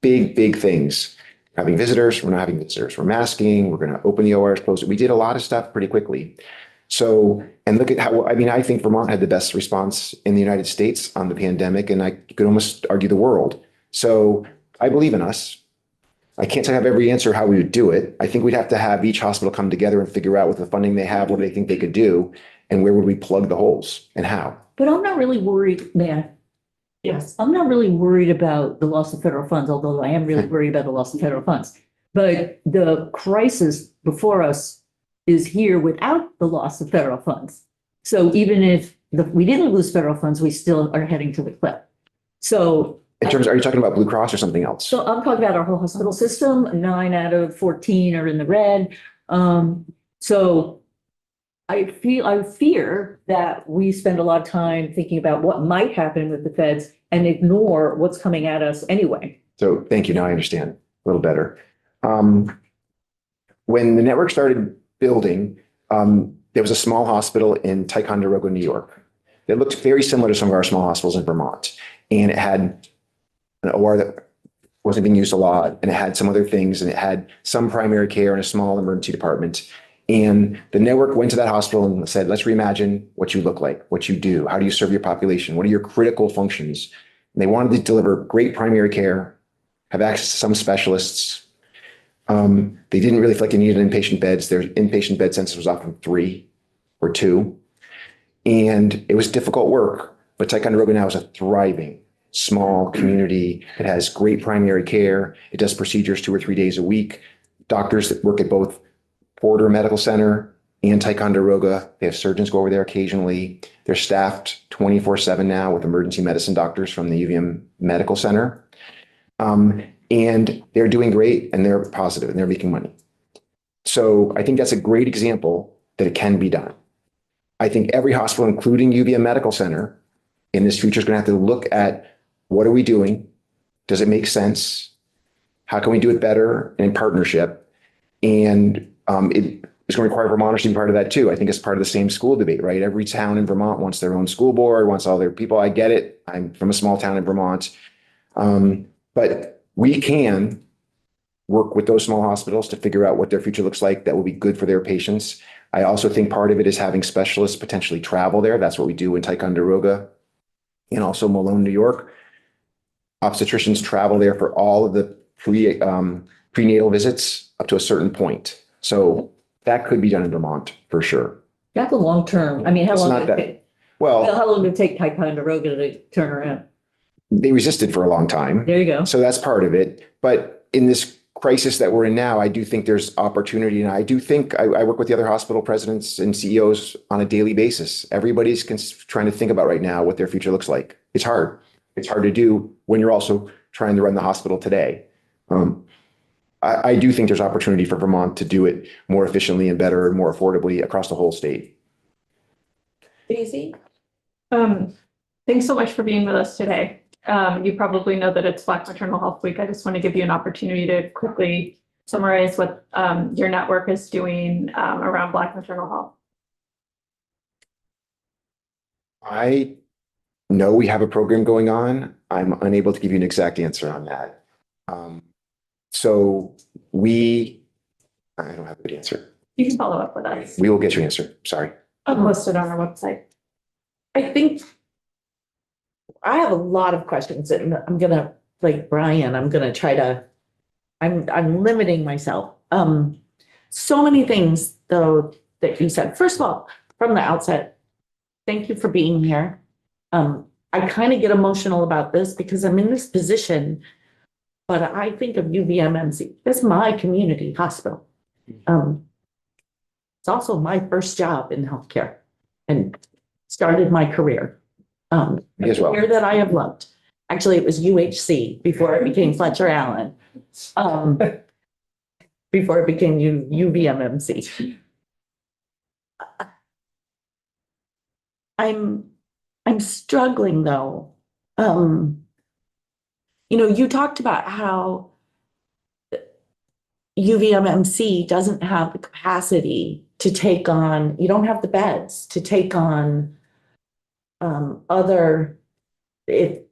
Big things. Having visitors, we're not having visitors. We're masking, we're going to open the ORs, close it. We did a lot of stuff pretty quickly. So, and look at how, I think Vermont had the best response in the United States on the pandemic, and I could almost argue the world. So I believe in us. I can't say I have every answer how we would do it. I think we'd have to have each hospital come together and figure out with the funding they have, what do they think they could do, and where would we plug the holes and how. But I'm not really worried, man. Yes. I'm not really worried about the loss of federal funds, although I am really worried about the loss of federal funds. But the crisis before us is here without the loss of federal funds. So even if we didn't lose federal funds, we still are heading to the cliff. So In terms, are you talking about Blue Cross or something else? So I'm talking about our whole hospital system. 9 out of 14 are in the red. So I fear that we spend a lot of time thinking about what might happen with the feds and ignore what's coming at us anyway. So thank you. Now I understand a little better. When the network started building, there was a small hospital in Ticonderoga, New York. That looked very similar to some of our small hospitals in Vermont. And it had an OR that wasn't being used a lot, and it had some other things, and it had some primary care and a small emergency department. And the network went to that hospital and said, let's reimagine what you look like, what you do, how do you serve your population, what are your critical functions? And they wanted to deliver great primary care, have access to some specialists. They didn't really feel like they needed inpatient beds. Their inpatient bed census was often 3 or 2. And it was difficult work, but Ticonderoga now is a thriving small community. It has great primary care. It does procedures 2 or 3 days a week. Doctors that work at both Porter Medical Center and Ticonderoga. They have surgeons go over there occasionally. They're staffed 24/7 now with emergency medicine doctors from the UVM Medical Center. And they're doing great, and they're positive, and they're making money. So I think that's a great example that it can be done. I think every hospital, including UVM Medical Center, in this future is going to have to look at what are we doing? Does it make sense? How can we do it better and in partnership? And it is going to require Vermonters to be part of that too. I think it's part of the same school debate, right? Every town in Vermont wants their own school board, wants all their people. I get it. I'm from a small town in Vermont. But we can work with those small hospitals to figure out what their future looks like that will be good for their patients. I also think part of it is having specialists potentially travel there. That's what we do in Ticonderoga and also Malone, New York. Obstetricians travel there for all of the prenatal visits up to a certain point. So that could be done in Vermont for sure. That's a long term. I mean, how It's long not did it that- take? Well, How long did it take Ticonderoga to turn around? they resisted for a long time. There you go. So that's part of it. But in this crisis that we're in now, I do think there's opportunity. And I do think I work with the other hospital presidents and CEOs on a daily basis. Everybody's trying to think about right now what their future looks like. It's hard. It's hard to do when you're also trying to run the hospital today. I do think there's opportunity for Vermont to do it more efficiently and better and more affordably across the whole state. Daisy? Thanks so much for being with us today. You probably know that it's Black Maternal Health Week. I just want to give you an opportunity to quickly summarize what your network is doing around Black maternal health. I know we have a program going on. I'm unable to give you an exact answer on that. So I don't have a good answer. You can follow up with us. We will get you an answer. Sorry. I'll post it on our website. I think I have a lot of questions, and I'm gonna, like Brian, I'm gonna try to, I'm limiting myself. So many things though that you said. First of all, from the outset, thank you for being here. I kind of get emotional about this because I'm in this position, but I think of UVMMC. That's my community hospital. It's also my first job in healthcare and started my career. Me as well. Career that I have loved. Actually, it was UHC before it became Fletcher Allen. Before it became UVMMC. I'm struggling though. You talked about how UVMMC doesn't have the capacity to take on, you don't have the beds to take on other, if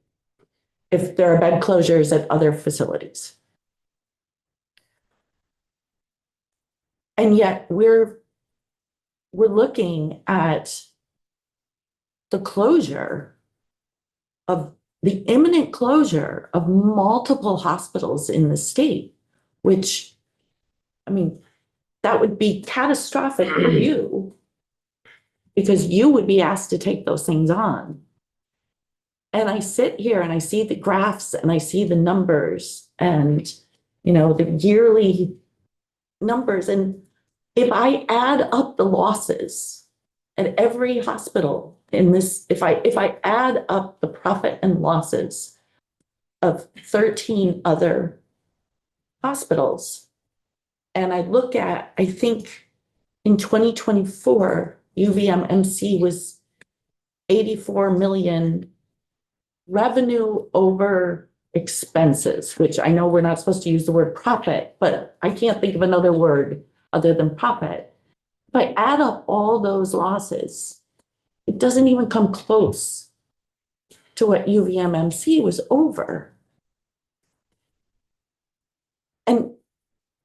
there are bed closures at other facilities. And yet we're looking at the closure of the imminent closure of multiple hospitals in the state, which, I mean, that would be catastrophic for you because you would be asked to take those things on. And I sit here and I see the graphs and I see the numbers and, the yearly numbers. And if I add up the losses at every hospital in this, if I add up the profit and losses of 13 other hospitals, and I look at, I think in 2024, UVMMC was 84 million revenue over expenses, which I know we're not supposed to use the word profit, but I can't think of another word other than profit. if I add up all those losses, it doesn't even come close to what UVMMC was over. And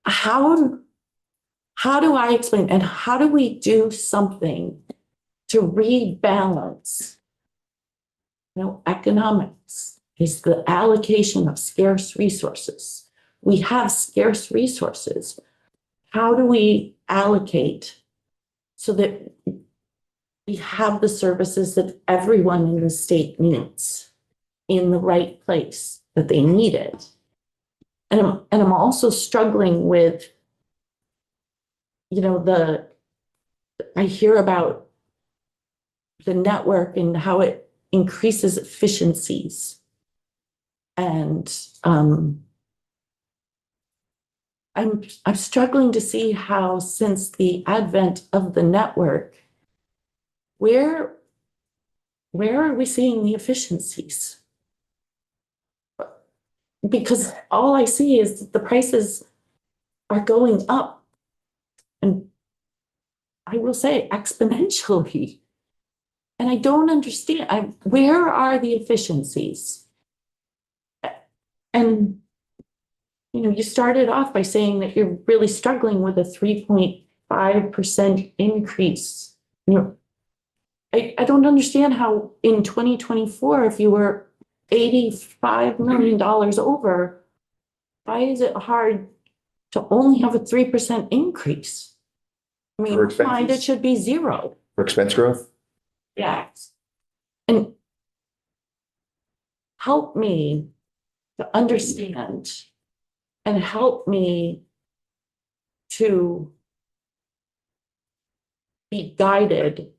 how do I explain, and how do we do something to rebalance? Economics is the allocation of scarce resources. We have scarce resources. How do we allocate so that we have the services that everyone in the state needs in the right place that they need it? And I'm also struggling with, I hear about the network and how it increases efficiencies. And I'm struggling to see how, since the advent of the network, where are we seeing the efficiencies? Because all I see is that the prices are going up. And I will say exponentially. And I don't understand, where are the efficiencies? And, you started off by saying that you're really struggling with a 3.5% increase. I don't understand how in 2024, if you were $85 million over, why is it hard to only have a 3% increase? I mean, For in my mind, it expenses? should be zero. For expense growth? Yes. And help me to understand and help me to be guided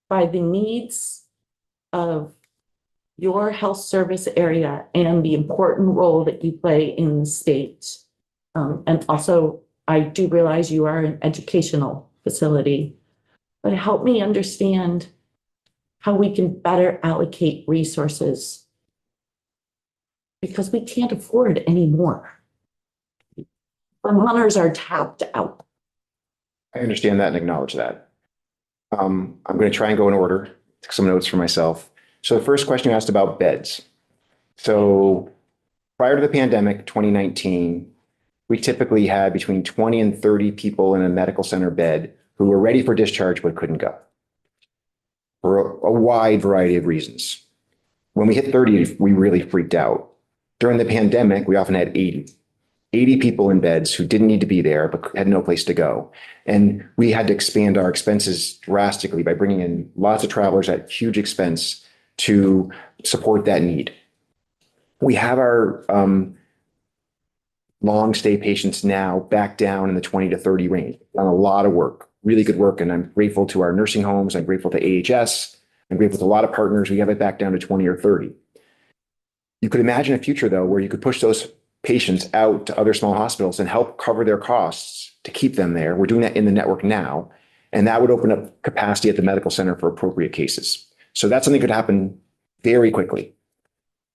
by the needs of your health service area and the important role that you play in the state. And also, I do realize you are an educational facility, but help me understand how we can better allocate resources, because we can't afford any more. Vermonters are tapped out. I understand that and acknowledge that. I'm going to try and go in order, take some notes for myself. So the first question you asked about beds. So prior to the pandemic, 2019, we typically had between 20 and 30 people in a medical center bed who were ready for discharge but couldn't go for a wide variety of reasons. When we hit 30, we really freaked out. During the pandemic, we often had 80 people in beds who didn't need to be there but had no place to go. And we had to expand our expenses drastically by bringing in lots of travelers at huge expense to support that need. We have our long stay patients now back down in the 20 to 30 range. Done a lot of work, really good work. And I'm grateful to our nursing homes. I'm grateful to AHS. I'm grateful to a lot of partners. We have it back down to 20 or 30. You could imagine a future, though, where you could push those patients out to other small hospitals and help cover their costs to keep them there. We're doing that in the network now. And that would open up capacity at the medical center for appropriate cases. So that's something that could happen very quickly.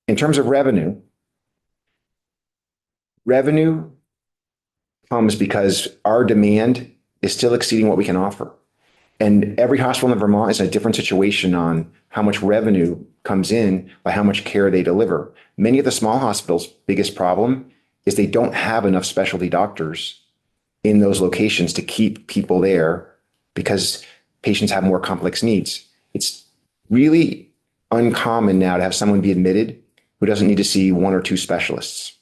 In terms of revenue comes because our demand is still exceeding what we can offer. And every hospital in Vermont is in a different situation on how much revenue comes in by how much care they deliver. Many of the small hospitals' biggest problem is they don't have enough specialty doctors in those locations to keep people there because patients have more complex needs. It's really uncommon now to have someone be admitted who doesn't need to see one or two specialists.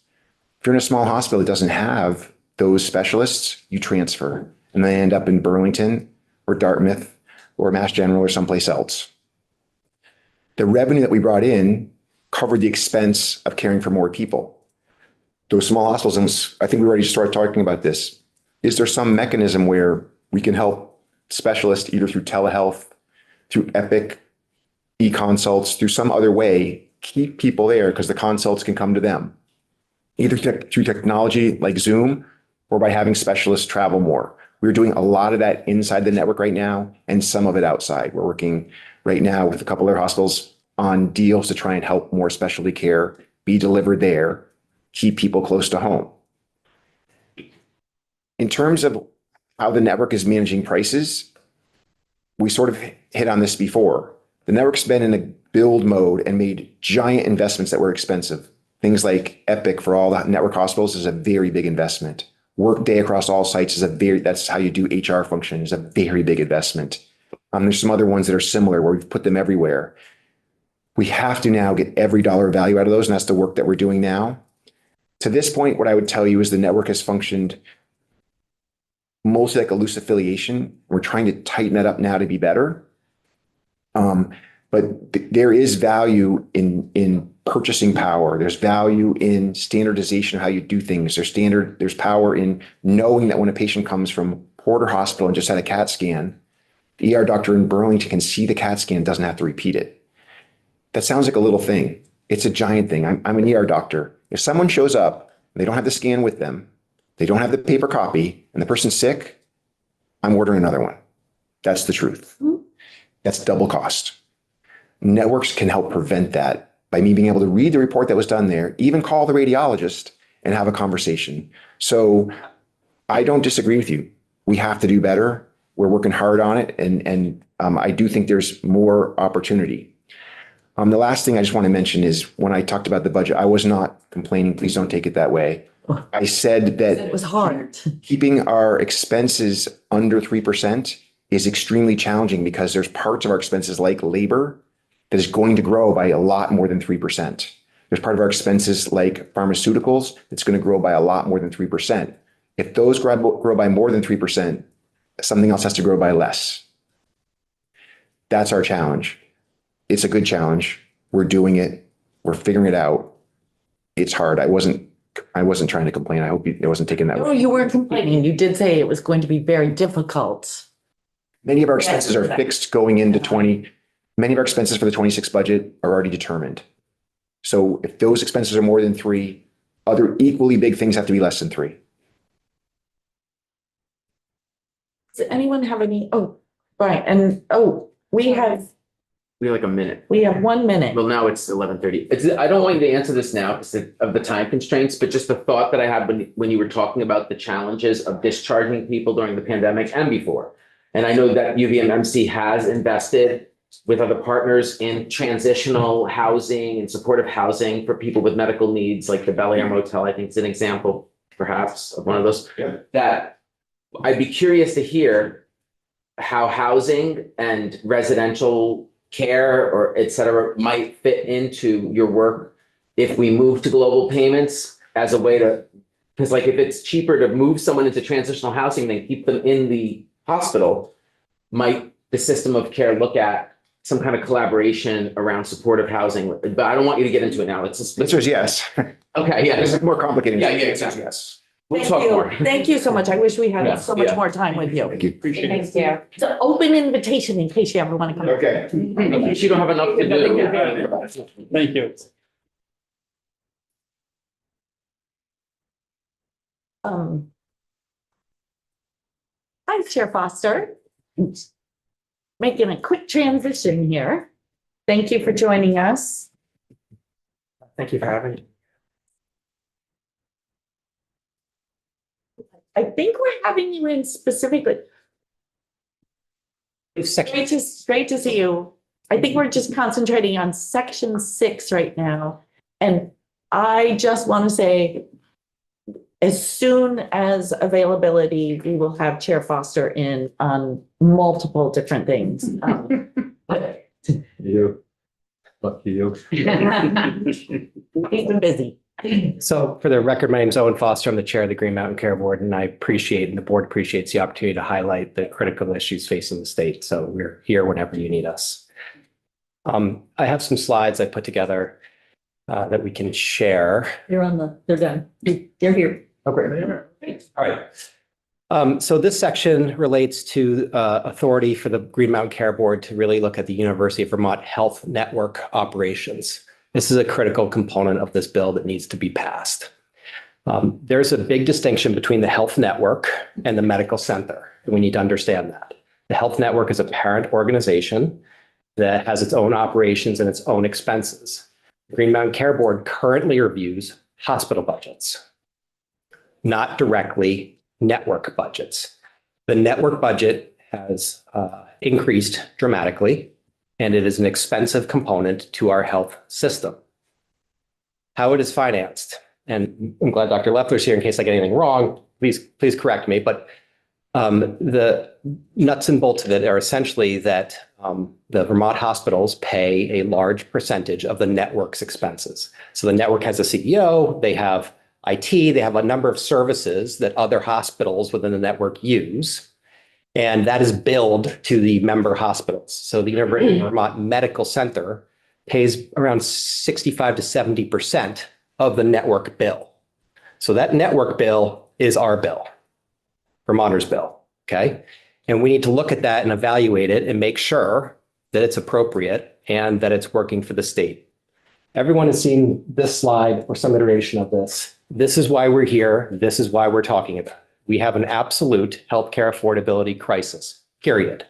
If you're in a small hospital that doesn't have those specialists, you transfer and they end up in Burlington or Dartmouth or Mass General or someplace else. The revenue that we brought in covered the expense of caring for more people. Those small hospitals, and I think we already started talking about this, is there some mechanism where we can help specialists either through telehealth, through Epic, e-consults, through some other way, keep people there because the consults can come to them, either through technology like Zoom or by having specialists travel more. We're doing a lot of that inside the network right now and some of it outside. We're working right now with a couple other hospitals on deals to try and help more specialty care be delivered there, keep people close to home. In terms of how the network is managing prices, we sort of hit on this before. The network's been in a build mode and made giant investments that were expensive. Things like Epic for all the network hospitals is a very big investment. Workday across all sites that's how you do HR function, is a very big investment. There's some other ones that are similar where we've put them everywhere. We have to now get every dollar of value out of those, and that's the work that we're doing now. To this point, what I would tell you is the network has functioned mostly like a loose affiliation. We're trying to tighten that up now to be better. But there is value in purchasing power. There's value in standardization of how you do things. There's power in knowing that when a patient comes from Porter Hospital and just had a CAT scan, the ER doctor in Burlington can see the CAT scan, doesn't have to repeat it. That sounds like a little thing. It's a giant thing. I'm an ER doctor. If someone shows up, they don't have the scan with them, they don't have the paper copy, and the person's sick, I'm ordering another one. That's the truth. That's double cost. Networks can help prevent that by me being able to read the report that was done there, even call the radiologist and have a conversation. So I don't disagree with you. We have to do better. We're working hard on it. And I do think there's more opportunity. The last thing I just want to mention is when I talked about the budget, I was not complaining. Please don't take it that way. I said that It was hard. keeping our expenses under 3% is extremely challenging because there's parts of our expenses like labor that is going to grow by a lot more than 3%. There's part of our expenses like pharmaceuticals that's going to grow by a lot more than 3%. If those grow by more than 3%, something else has to grow by less. That's our challenge. It's a good challenge. We're doing it. We're figuring it out. It's hard. I wasn't trying to complain. I hope it wasn't taken that No, way. you weren't complaining. You did say it was going to be very difficult. Many of our expenses are fixed going into many of our expenses for the 26 budget are already determined. So if those expenses are more than 3, other equally big things have to be less than 3. Does anyone have any? Oh, right. And we have like a minute. 1 minute. Well, now it's 11:30. I don't want you to answer this now because of the time constraints, but just the thought that I had when you were talking about the challenges of discharging people during the pandemic and before. And I know that UVMMC has invested with other partners in transitional housing and supportive housing for people with medical needs, like the Bel Air Motel, I think is an example, perhaps, of one of those. Yeah. That I'd be curious to hear how housing and residential care or et cetera might fit into your work if we move to global payments as a way to, because like if it's cheaper to move someone into transitional housing than keep them in the hospital, might the system of care look at some kind of collaboration around supportive housing? But I don't want you to get into it now. It's just, The answer is yes. okay, yeah, It's more complicated. Yeah, exactly. Yes. We'll Thank talk you. more. Thank you so much. I wish we had Yeah, so much yeah. more time with you. Thank you. Appreciate it. It's an open invitation in case you ever want to come. Okay. In case you don't have enough to do. Thank you. Hi, Chair Foster. Making a quick transition here. Thank you for joining us. Thank you for having me. I think we're having you in specifically. Section, Great to see you. I think we're just concentrating on section 6 right now. And I just want to say, as soon as availability, we will have Chair Foster in on multiple different things. you. Lucky you. He's been busy. So for the record, my name is Owen Foster. I'm the chair of the Green Mountain Care Board, and I appreciate, and the board appreciates the opportunity to highlight the critical issues facing the state. So we're here whenever you need us. I have some slides I put together that we can share. They're done. They're here. Oh, great. All right. So this section relates to authority for the Green Mountain Care Board to really look at the University of Vermont Health Network operations. This is a critical component of this bill that needs to be passed. There's a big distinction between the health network and the medical center, and we need to understand that. The health network is a parent organization that has its own operations and its own expenses. The Green Mountain Care Board currently reviews hospital budgets, not directly network budgets. The network budget has increased dramatically, and it is an expensive component to our health system. How it is financed, and I'm glad Dr. Leffler's here in case I get anything wrong, please correct me, but the nuts and bolts of it are essentially that the Vermont hospitals pay a large percentage of the network's expenses. So the network has a CEO, they have IT, they have a number of services that other hospitals within the network use. And that is billed to the member hospitals. So the University of Vermont Medical Center pays around 65 to 70% of the network bill. So that network bill is our bill, Vermonters' bill, okay? And we need to look at that and evaluate it and make sure that it's appropriate and that it's working for the state. Everyone has seen this slide or some iteration of this. This is why we're here. This is why we're talking about it. We have an absolute healthcare affordability crisis, period.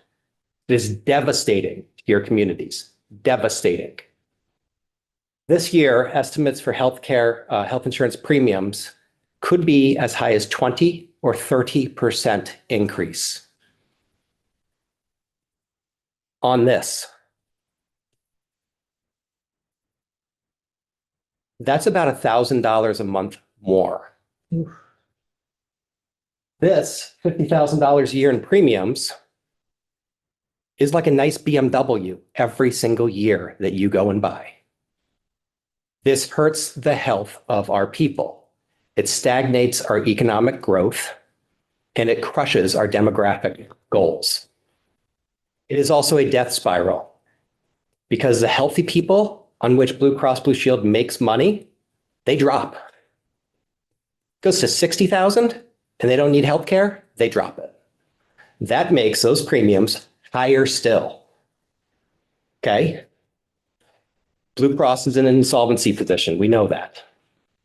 It is devastating to your communities, devastating. This year, estimates for healthcare, health insurance premiums could be as high as 20 or 30% increase on this. That's about $1,000 a month more. Oof. This $50,000 a year in premiums is like a nice BMW every single year that you go and buy. This hurts the health of our people. It stagnates our economic growth, and it crushes our demographic goals. It is also a death spiral because the healthy people on which Blue Cross Blue Shield makes money, they drop. It goes to 60,000 and they don't need health care, they drop it. That makes those premiums higher still. Okay? Blue Cross is in an insolvency position. We know that.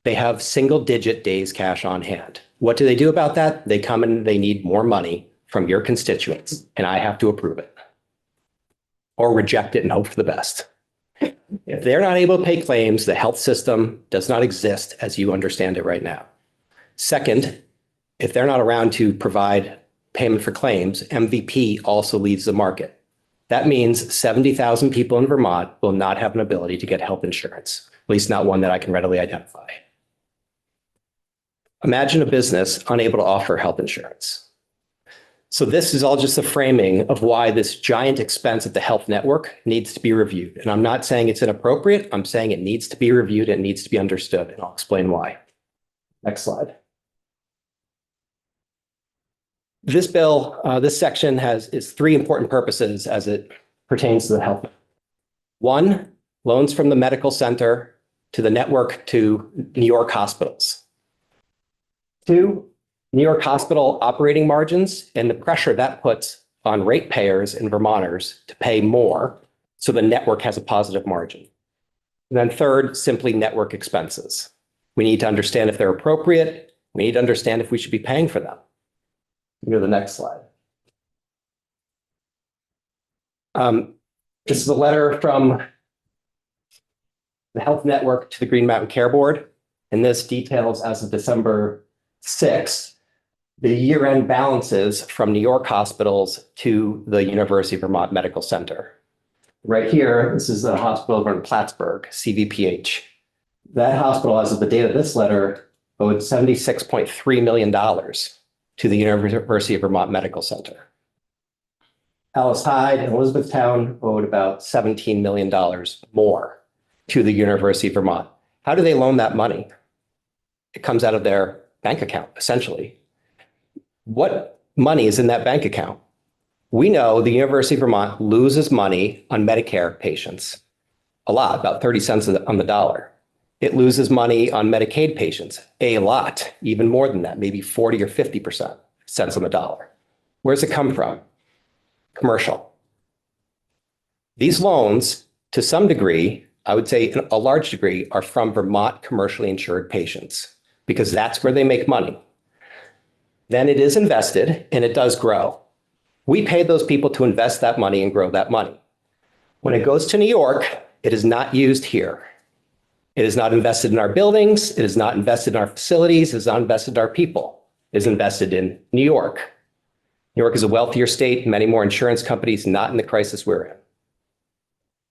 They have single-digit days cash on hand. What do they do about that? They come and they need more money from your constituents, and I have to approve it or reject it and hope for the best. If they're not able to pay claims, the health system does not exist as you understand it right now. Second, if they're not around to provide payment for claims, MVP also leads the market. That means 70,000 people in Vermont will not have an ability to get health insurance, at least not one that I can readily identify. Imagine a business unable to offer health insurance. So this is all just a framing of why this giant expense of the health network needs to be reviewed. And I'm not saying it's inappropriate. I'm saying it needs to be reviewed and it needs to be understood. And I'll explain why. Next slide. This bill, this section is three important purposes as it pertains to the health. One, loans from the medical center to the network to New York hospitals. Two, New York hospital operating margins and the pressure that puts on ratepayers and Vermonters to pay more so the network has a positive margin. And then third, simply network expenses. We need to understand if they're appropriate. We need to understand if we should be paying for them. Go to the next slide. This is a letter from the Health Network to the Green Mountain Care Board, and this details as of December 6th, the year-end balances from New York hospitals to the University of Vermont Medical Center. Right here, this is the hospital over in Plattsburgh, CVPH. That hospital, as of the date of this letter, owed $76.3 million to the University of Vermont Medical Center. Alice Hyde and Elizabethtown owed about $17 million more to the University of Vermont. How do they loan that money? It comes out of their bank account, essentially. What money is in that bank account? We know the University of Vermont loses money on Medicare patients, a lot, about 30 cents on the dollar. It loses money on Medicaid patients, a lot, even more than that, maybe 40 or 50% cents on the dollar. Where's it come from? Commercial. These loans, to some degree, I would say a large degree, are from Vermont commercially insured patients because that's where they make money. Then it is invested and it does grow. We pay those people to invest that money and grow that money. When it goes to New York, it is not used here. It is not invested in our buildings. It is not invested in our facilities. It is not invested in our people. It is invested in New York. New York is a wealthier state, many more insurance companies, not in the crisis we're in.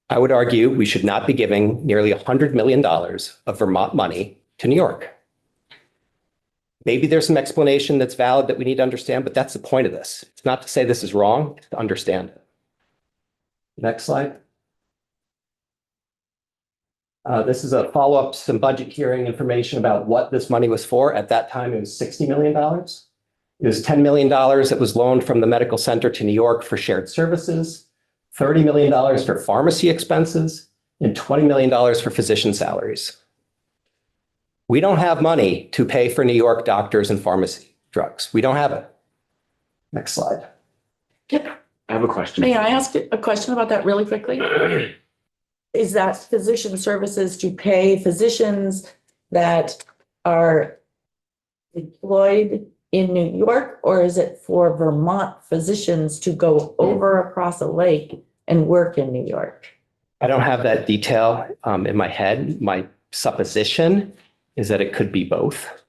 I would argue we should not be giving nearly $100 million of Vermont money to New York. Maybe there's some explanation that's valid that we need to understand, but that's the point of this. It's not to say this is wrong, it's to understand it. Next slide. This is a follow-up to some budget hearing information about what this money was for. At that time, it was $60 million. It was $10 million that was loaned from the medical center to New York for shared services, $30 million for pharmacy expenses, and $20 million for physician salaries. We don't have money to pay for New York doctors and pharmacy drugs. We don't have it. Next slide. I have a question. May I ask a question about that really quickly? Is that physician services to pay physicians that are employed in New York, or is it for Vermont physicians to go over across a lake and work in New York? I don't have that detail in my head. My supposition is that it could be both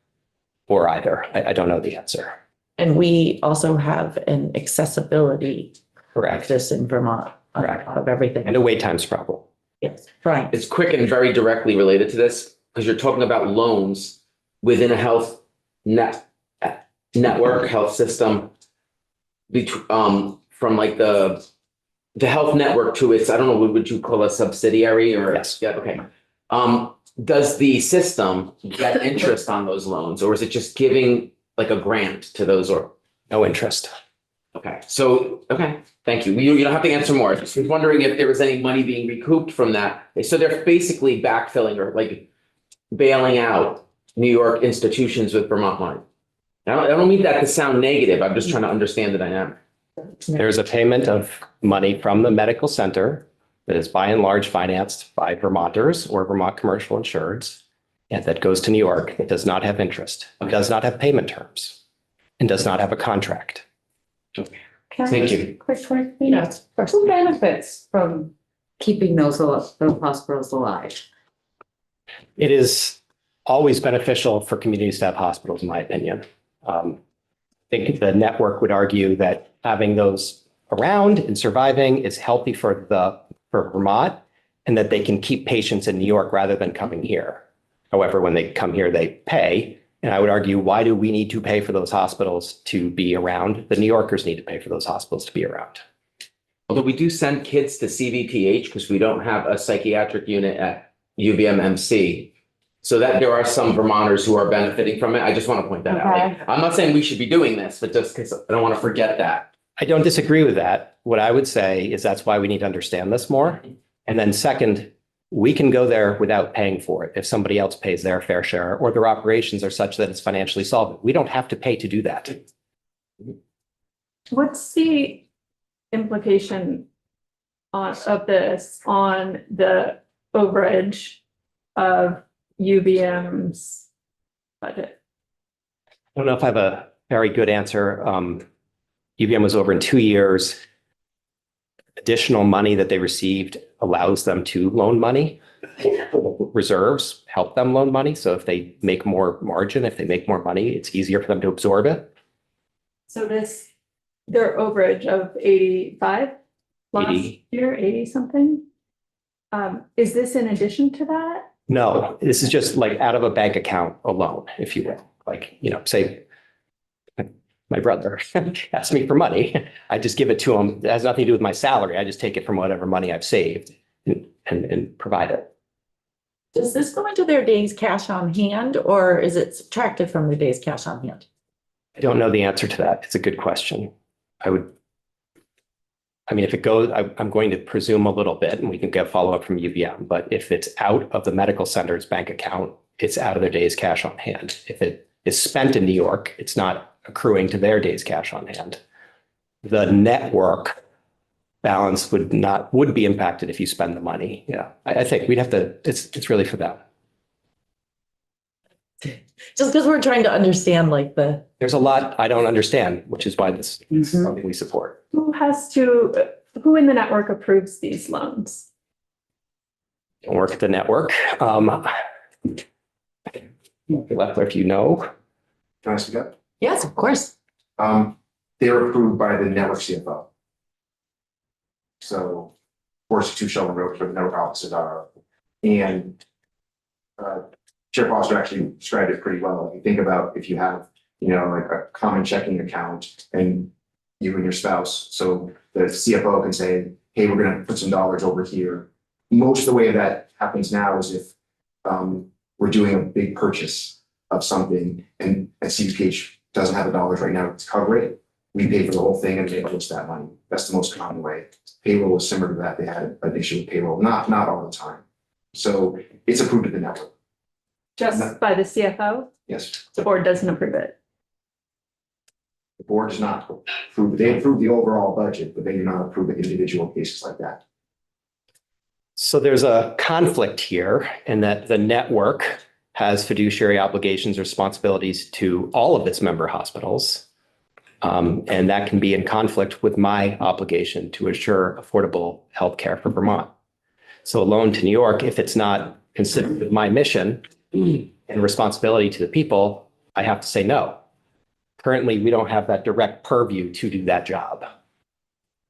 or either. I don't know the answer. And we also have an accessibility Correct. crisis in Vermont Correct. of everything. And a wait times problem. Yes, right. It's quick and very directly related to this because you're talking about loans within a health network, health system, from like the health network to its, I don't know, what would you call a subsidiary or? Yes. Yeah, okay. Does the system get interest on those loans, or is it just giving like a grant to those, or? No interest. Okay, so, okay, thank you. You don't have to answer more. I just was wondering if there was any money being recouped from that. So they're basically backfilling or like bailing out New York institutions with Vermont money. I don't mean that to sound negative. I'm just trying to understand the dynamic. There's a payment of money from the medical center that is by and large financed by Vermonters or Vermont commercial insureds, and that goes to New York. It does not have interest. It does not have payment terms and does not have a contract. Thank you. Quick question. Yes. Who benefits from keeping those hospitals alive? It is always beneficial for communities to have hospitals, in my opinion. I think the network would argue that having those around and surviving is healthy for Vermont, and that they can keep patients in New York rather than coming here. However, when they come here, they pay. And I would argue, why do we need to pay for those hospitals to be around? The New Yorkers need to pay for those hospitals to be around. Although we do send kids to CVPH because we don't have a psychiatric unit at UVM-MC. So that there are some Vermonters who are benefiting from it. I just want to point that out. Like, I'm not saying we should be doing this, but just because I don't want to forget that. I don't disagree with that. What I would say is that's why we need to understand this more. And then second, we can go there without paying for it if somebody else pays their fair share or their operations are such that it's financially solvent. We don't have to pay to do that. What's the implication of this on the overage of UVM's budget? I don't know if I have a very good answer. UVM was over in 2 years. Additional money that they received allows them to loan money. Reserves help them loan money. So if they make more margin, if they make more money, it's easier for them to absorb it. So their overage of 85 last 80. year, 80 something. Is this in addition to that? No, this is just like out of a bank account alone, if you will. Like, say my brother asks me for money. I just give it to him. It has nothing to do with my salary. I just take it from whatever money I've saved and provide it. Does this go into their days cash on hand, or is it subtracted from their days cash on hand? I don't know the answer to that. It's a good question. If it goes, I'm going to presume a little bit, and we can get follow-up from UVM, but if it's out of the medical center's bank account, it's out of their days cash on hand. If it is spent in New York, it's not accruing to their days cash on hand. The network balance would be impacted if you spend the money. Yeah, I think we'd have to, it's really for them. Just because we're trying to understand There's a lot I don't understand, which is why this is something we support. Who in the network approves these loans? Don't work at the network. Leffler, if you know. Can I speak up? Yes, of course. they're approved by the network CFO. So, 462 Sheldon Road, where the network offices are. And Chair Foster actually described it pretty well. If you think about if you have, like a common checking account and you and your spouse, so the CFO can say, hey, we're gonna put some dollars over here. Most of the way that happens now is if we're doing a big purchase of something and CPH doesn't have the dollars right now to cover it, we pay for the whole thing and they owe us that money. That's the most common way. Payroll is similar to that. They had an issue with payroll, not all the time. So it's approved at the network. Just by the CFO? Yes, The board doesn't approve it. the board does not approve. They approve the overall budget, but they do not approve the individual cases like that. So there's a conflict here in that the network has fiduciary obligations, responsibilities to all of its member hospitals. And that can be in conflict with my obligation to ensure affordable healthcare for Vermont. So a loan to New York, if it's not consistent with my mission and responsibility to the people, I have to say no. Currently, we don't have that direct purview to do that job.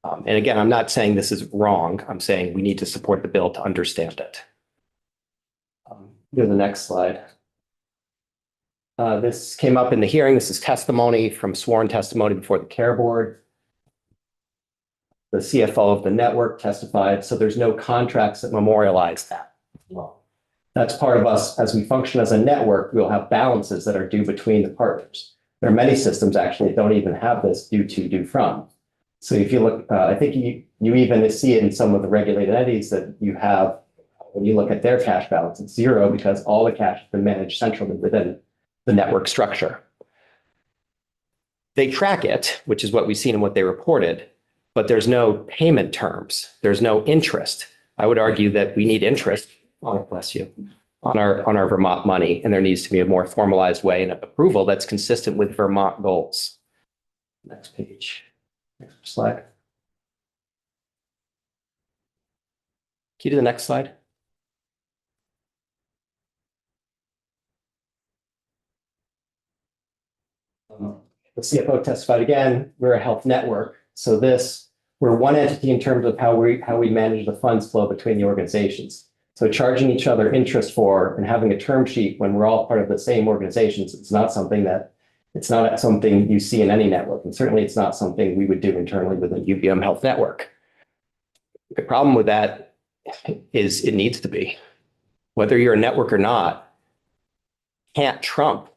And again, I'm not saying this is wrong. I'm saying we need to support the bill to understand it. Go to the next slide. This came up in the hearing. This is testimony from sworn testimony before the care board. The CFO of the network testified, so there's no contracts that memorialize that. Well, that's part of us as we function as a network. We'll have balances that are due between the partners. There are many systems actually that don't even have this due to, due from. So if you look, I think you even see it in some of the regulated entities that you have, when you look at their cash balance, it's zero because all the cash has been managed centrally within the network structure. They track it, which is what we've seen and what they reported, but there's no payment terms. There's no interest. I would argue that we need interest, oh, bless you, on our Vermont money, and there needs to be a more formalized way and approval that's consistent with Vermont goals. Next page. Next slide. Can you do the next slide? The CFO testified again, we're a health network. So we're one entity in terms of how we manage the funds flow between the organizations. So charging each other interest for and having a term sheet when we're all part of the same organizations, it's not something you see in any network. And certainly it's not something we would do internally with a UVM health network. The problem with that is it needs to be. Whether you're a network or not, can't trump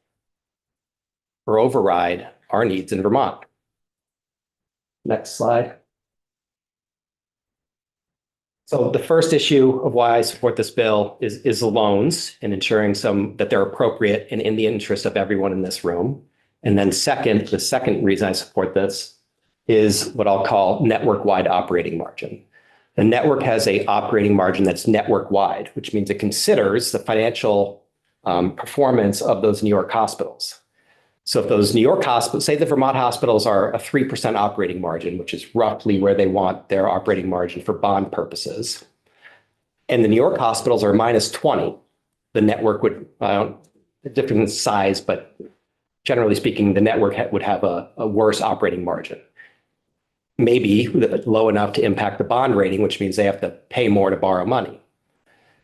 or override our needs in Vermont. Next slide. So the first issue of why I support this bill is the loans and ensuring that they're appropriate and in the interest of everyone in this room. And then the second reason I support this is what I'll call network-wide operating margin. The network has an operating margin that's network-wide, which means it considers the financial performance of those New York hospitals. So if those New York hospitals, say the Vermont hospitals are a 3% operating margin, which is roughly where they want their operating margin for bond purposes, and the New York hospitals are minus 20, the network would, different in size, but generally speaking, the network would have a worse operating margin. Maybe low enough to impact the bond rating, which means they have to pay more to borrow money.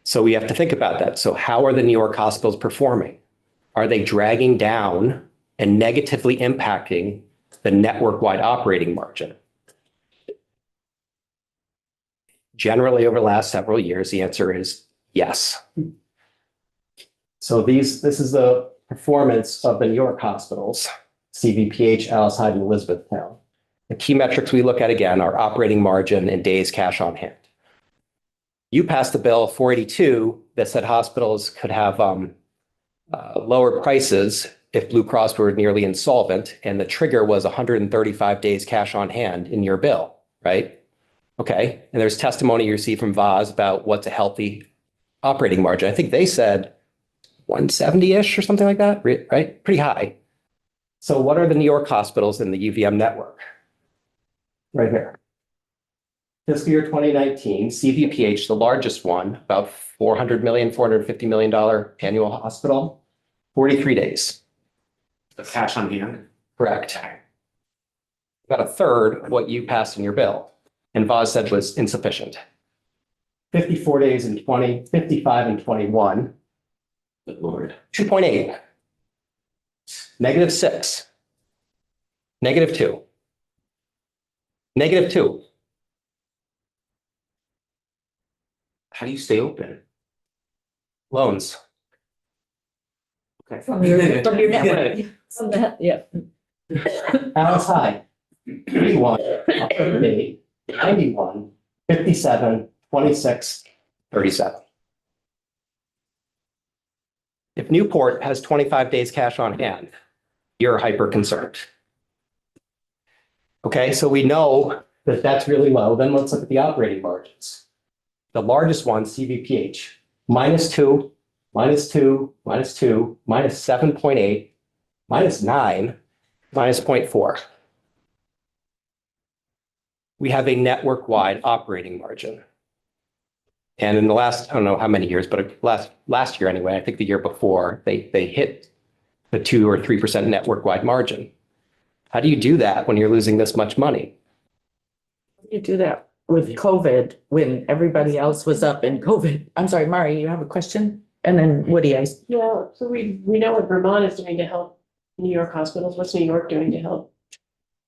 So we have to think about that. So how are the New York hospitals performing? Are they dragging down and negatively impacting the network-wide operating margin? Generally, over the last several years, the answer is yes. So this is the performance of the New York hospitals, CVPH, Alice Hyde, and Elizabethtown. The key metrics we look at again are operating margin and days cash on hand. You passed the bill 482 that said hospitals could have lower prices if Blue Cross were nearly insolvent, and the trigger was 135 days cash on hand in your bill, right? Okay, and there's testimony you received from VAS about what's a healthy operating margin. I think they said 170-ish or something like that, right? Pretty high. So what are the New York hospitals in the UVM network? Right here. Fiscal year 2019, CVPH, the largest one, about $400 million, $450 million annual hospital, 43 days. The cash on hand. Correct. about a third of what you passed in your bill. And VOZ said was insufficient. 54 days in 20, 55 in 21, Good Lord. 2.8. -6. -2. -2. How do you stay open? Loans. Okay. From your network. From that, yeah. Alice High. 31, 38, 91, 57, 26, 37. If Newport has 25 days cash on hand, you're hyper concerned. Okay, so we know that that's really low. Then let's look at the operating margins. The largest one, CVPH, -2, -2, -2, -7.8, -9, -0.4. We have a network-wide operating margin. And in the last, I don't know how many years, but last year anyway, I think the year before, they hit the 2 or 3% network-wide margin. How do you do that when you're losing this much money? You do that with COVID when everybody else was up in COVID. I'm sorry, Mari, you have a question? And then Woody, Yeah, so we know what Vermont is doing to help New York hospitals. What's New York doing to help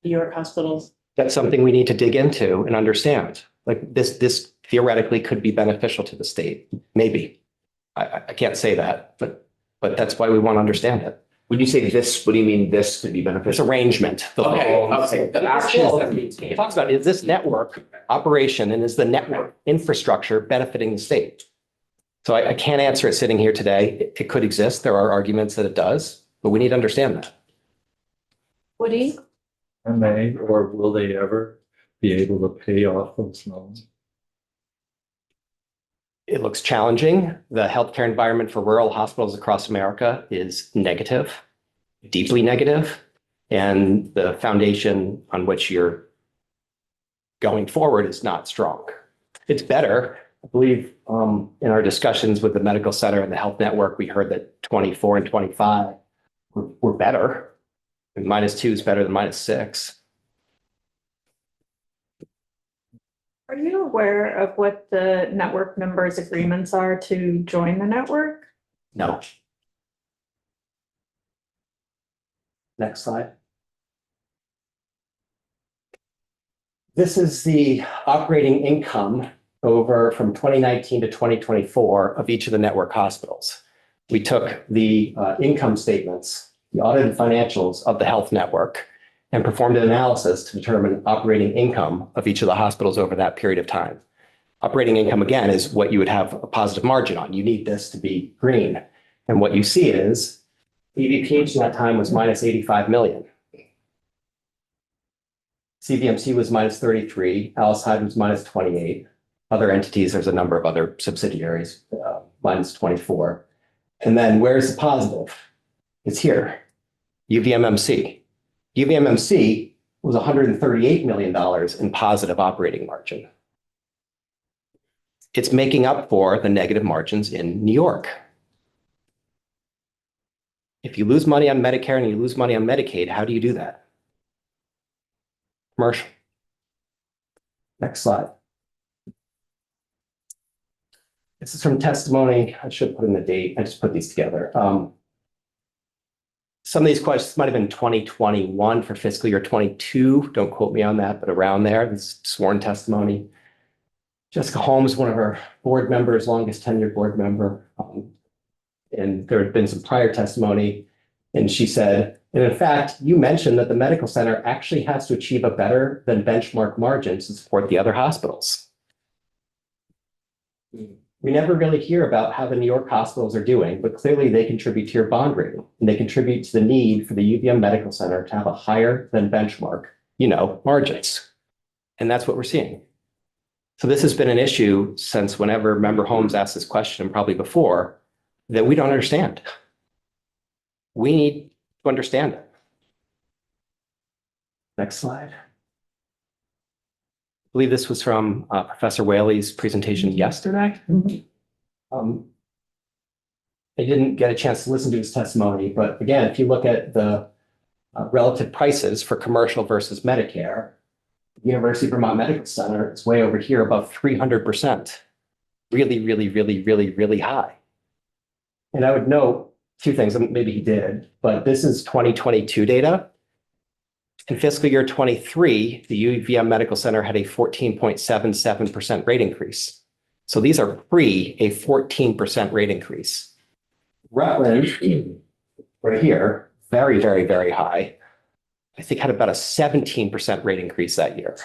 New York hospitals? That's something we need to dig into and understand. Like this theoretically could be beneficial to the state, maybe. I can't say that, but that's why we want to understand it. When you say this, what do you mean this could be This beneficial? arrangement. Okay. The actions that we It take. talks about, is this network operation and is the network infrastructure benefiting the state? So I can't answer it sitting here today. It could exist. There are arguments that it does, but we need to understand that. Woody? May or will they ever be able to pay off those loans? It looks challenging. The healthcare environment for rural hospitals across America is negative, deeply negative. And the foundation on which you're going forward is not strong. It's better. I believe in our discussions with the medical center and the health network, we heard that 24 and 25 were better. And -2 is better than -6. Are you aware of what the network members' agreements are to join the network? No. Next slide. This is the operating income over from 2019 to 2024 of each of the network hospitals. We took the income statements, the audited financials of the health network, and performed an analysis to determine operating income of each of the hospitals over that period of time. Operating income, again, is what you would have a positive margin on. You need this to be green. And what you see is EVPH in that time was -85 million. CVMC was -33, Alice Hyde was -28. Other entities, there's a number of other subsidiaries, -24. And then where's the positive? It's here, UVMMC. UVMMC was $138 million in positive operating margin. It's making up for the negative margins in New York. If you lose money on Medicare and you lose money on Medicaid, how do you do that? Commercial. Next slide. This is from testimony. I should put in the date. I just put these together. Some of these questions might have been 2021 for fiscal year 22. Don't quote me on that, but around there, this is sworn testimony. Jessica Holmes, one of our board members, longest tenured board member. And there had been some prior testimony. And she said, and in fact, you mentioned that the medical center actually has to achieve a better than benchmark margin to support the other hospitals. We never really hear about how the New York hospitals are doing, but clearly they contribute to your bond rating and they contribute to the need for the UVM Medical Center to have a higher than benchmark, margins. And that's what we're seeing. So this has been an issue since whenever Member Holmes asked this question, probably before, that we don't understand. We need to understand it. Next slide. I believe this was from Professor Whaley's presentation yesterday. I didn't get a chance to listen to his testimony, but again, if you look at the relative prices for commercial versus Medicare, University of Vermont Medical Center is way over here above 300%. Really, really, really, really, really high. And I would note two things, and maybe he did, but this is 2022 data. In fiscal year 23, the UVM Medical Center had a 14.77% rate increase. So these are pre a 14% rate increase. Rutland, right here, very, very, very high. I think had about a 17% rate increase that year.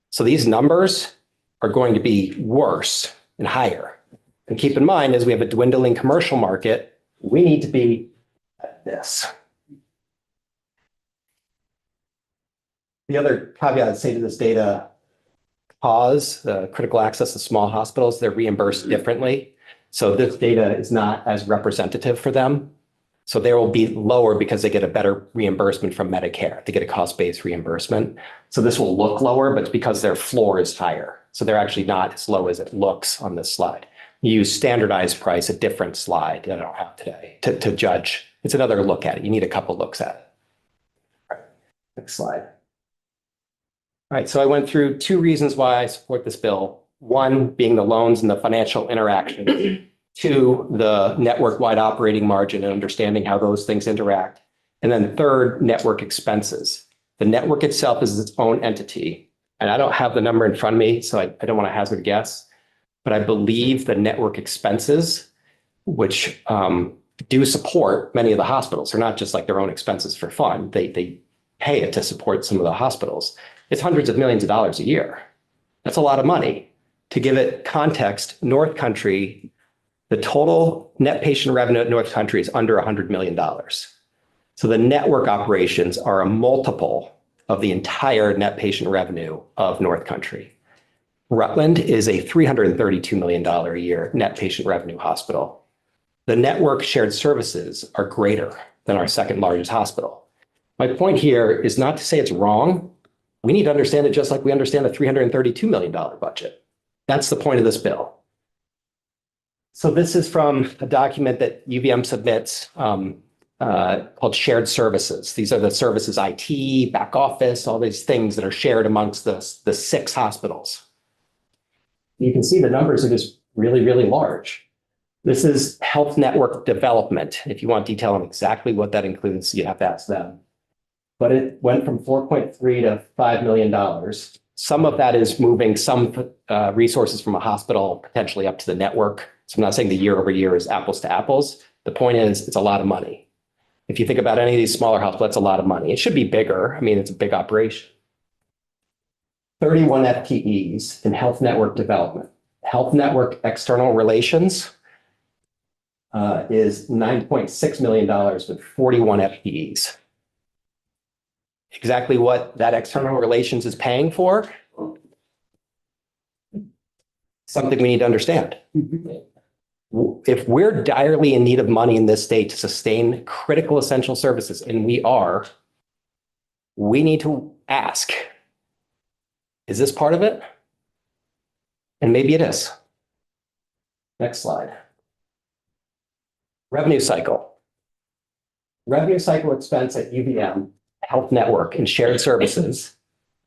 So these numbers are going to be worse and higher. And keep in mind, as we have a dwindling commercial market, we need to be at this. The other caveat I'd say to this data, critical access to small hospitals, they're reimbursed differently. So this data is not as representative for them. So they will be lower because they get a better reimbursement from Medicare. They get a cost-based reimbursement. So this will look lower, but it's because their floor is higher. So they're actually not as low as it looks on this slide. You use standardized price, a different slide that I don't have today to judge. It's another look at it. You need a couple looks at it. All right, next slide. All right, so I went through two reasons why I support this bill. One being the loans and the financial interaction. Two, the network-wide operating margin and understanding how those things interact. And then third, network expenses. The network itself is its own entity. And I don't have the number in front of me, so I don't want to hazard a guess. But I believe the network expenses, which do support many of the hospitals, they're not just like their own expenses for fun. They pay it to support some of the hospitals. It's hundreds of millions of dollars a year. That's a lot of money. To give it context, North Country, the total net patient revenue at North Country is under $100 million. So the network operations are a multiple of the entire net patient revenue of North Country. Rutland is a $332 million a year net patient revenue hospital. The network shared services are greater than our second largest hospital. My point here is not to say it's wrong. We need to understand it just like we understand a $332 million budget. That's the point of this bill. So this is from a document that UVM submits called shared services. These are the services, IT, back office, all these things that are shared amongst the 6 hospitals. You can see the numbers are just really, really large. This is health network development. If you want detail on exactly what that includes, you have to ask them. But it went from 4.3 to $5 million. Some of that is moving some resources from a hospital potentially up to the network. So I'm not saying the year over year is apples to apples. The point is it's a lot of money. If you think about any of these smaller hospitals, that's a lot of money. It should be bigger. I mean, it's a big operation. 31 FTEs in health network development. Health network external relations is $9.6 million with 41 FTEs. Exactly what that external relations is paying for, something we need to understand. If we're direly in need of money in this state to sustain critical essential services, and we are, we need to ask, is this part of it? And maybe it is. Next slide. Revenue cycle. Revenue cycle expense at UVM Health Network and shared services